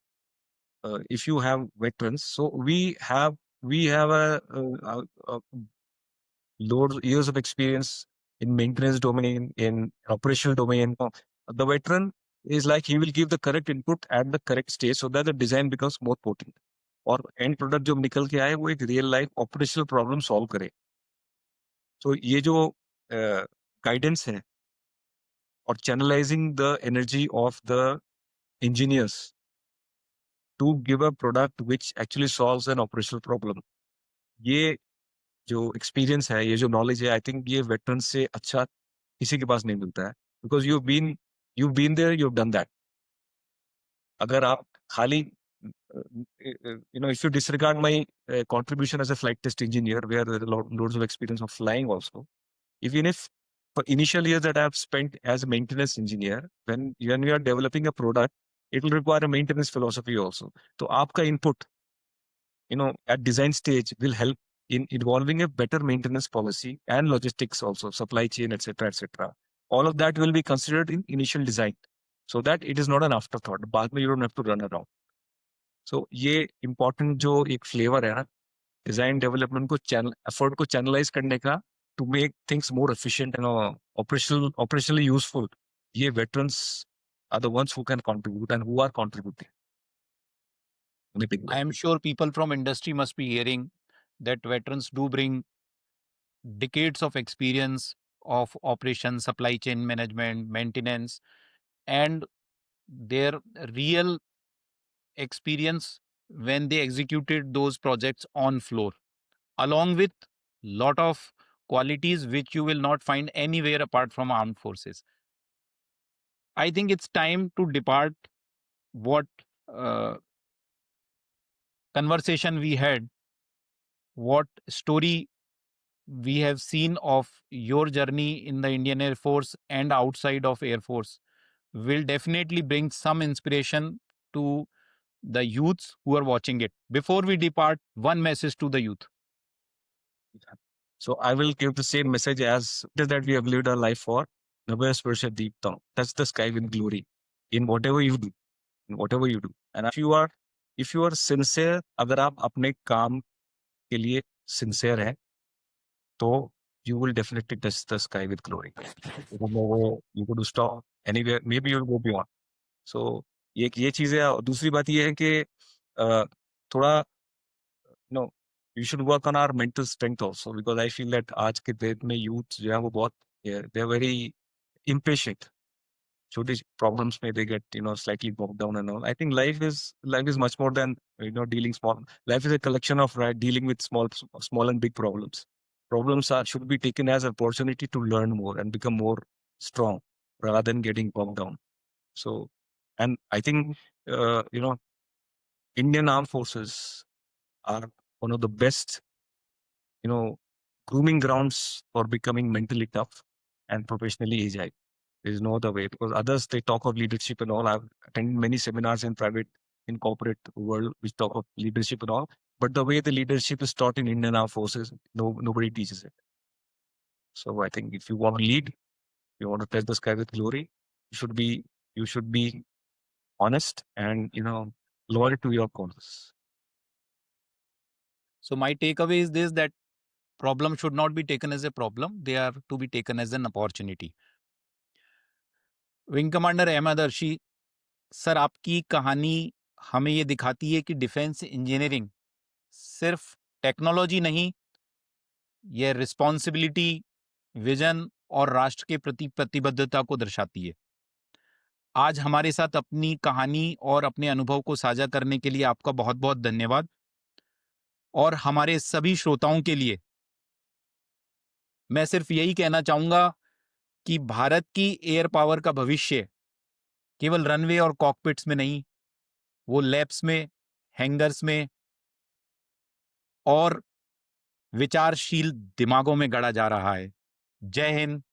C: if you have veterans, so we have a years of experience in maintenance domain, in operational domain. The veteran is like he will give the correct input at the correct stage so that the design becomes more potent. और end product जो निकल के आए वो एक real life operational problem solve करे. So ये जो guidance है और channelizing the energy of the engineers to give a product which actually solves an operational problem. ये जो experience है, ये जो knowledge है, I think ये veterans से अच्छा किसी के पास नहीं मिलता है. Because you've been there, you've done that. अगर आप खाली if you disregard my contribution as a flight test engineer, where there are loads of experience of flying also, even if for initial years that I have spent as a maintenance engineer, when we are developing a product, it will require a maintenance philosophy also. So आपका input, at design stage will help in involving a better maintenance policy and logistics also, supply chain, etc., etc. All of that will be considered in initial design, so that it is not an afterthought. बाद में you don't have to run around. So ये important जो एक flavor है ना, design development को effort को channelize करने का to make things more efficient and operationally useful. ये veterans are the ones who can contribute and who are contributing. in a big way.
A: I am sure people from industry must be hearing that veterans do bring decades of experience of operation, supply chain management, maintenance, and their real experience when they executed those projects on floor, along with lot of qualities which you will not find anywhere apart from armed forces. I think it's time to depart what conversation we had, what story we have seen of your journey in the Indian Air Force and outside of Air Force will definitely bring some inspiration to the youths who are watching it. Before we depart, one message to the youth.
C: So I will give the same message as it is that we have lived our life for. Nabhaya Sparsha Deeptam. Touch the sky with glory in whatever you do. In whatever you do. And if you are sincere, अगर आप अपने काम के लिए sincere हैं, तो you will definitely touch the sky with glory. You could stop anywhere, maybe you'll go beyond. So ये चीज़ है. और दूसरी बात ये है कि थोड़ा you should work on our mental strength also, because I feel that आज के डेट में youth जो है वो बहुत they are very impatient. छोटे problems में they get slightly bogged down and all. I think life is much more than dealing small. Life is a collection of dealing with small and big problems. Problems should be taken as an opportunity to learn more and become more strong rather than getting bogged down. So, and I think Indian Armed Forces are one of the best grooming grounds for becoming mentally tough and professionally agile. There is no other way, because others, they talk of leadership and all. I've attended many seminars in corporate world which talk of leadership and all, but the way the leadership is taught in Indian Armed Forces, nobody teaches it. So I think if you want to lead, you want to touch the sky with glory, you should be honest and loyal to your causes.
A: So my takeaway is this, that problem should not be taken as a problem. They are to be taken as an opportunity. Wing commander Ahmed Arshi sir, आपकी कहानी हमें ये दिखाती है कि defence engineering सिर्फ technology नहीं, ये रिस्पॉन्सिबिलिटी, विजन और राष्ट्र के प्रति प्रतिबद्धता को दर्शाती है. आज हमारे साथ अपनी कहानी और अपने अनुभव को साझा करने के लिए आपका बहुत बहुत धन्यवाद. और हमारे सभी श्रोताओं के लिए मैं सिर्फ यही कहना चाहूंगा कि भारत की एयर पावर का भविष्य केवल रनवे और कॉकपिट्स में नहीं, वो लैब्स में, हैंगर्स में और विचारशील दिमागों में गढ़ा जा रहा है। जय हिंद।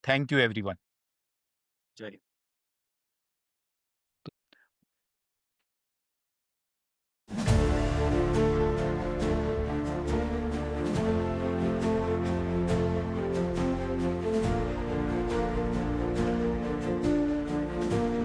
A: Thank you everyone.
C: जय हिंद।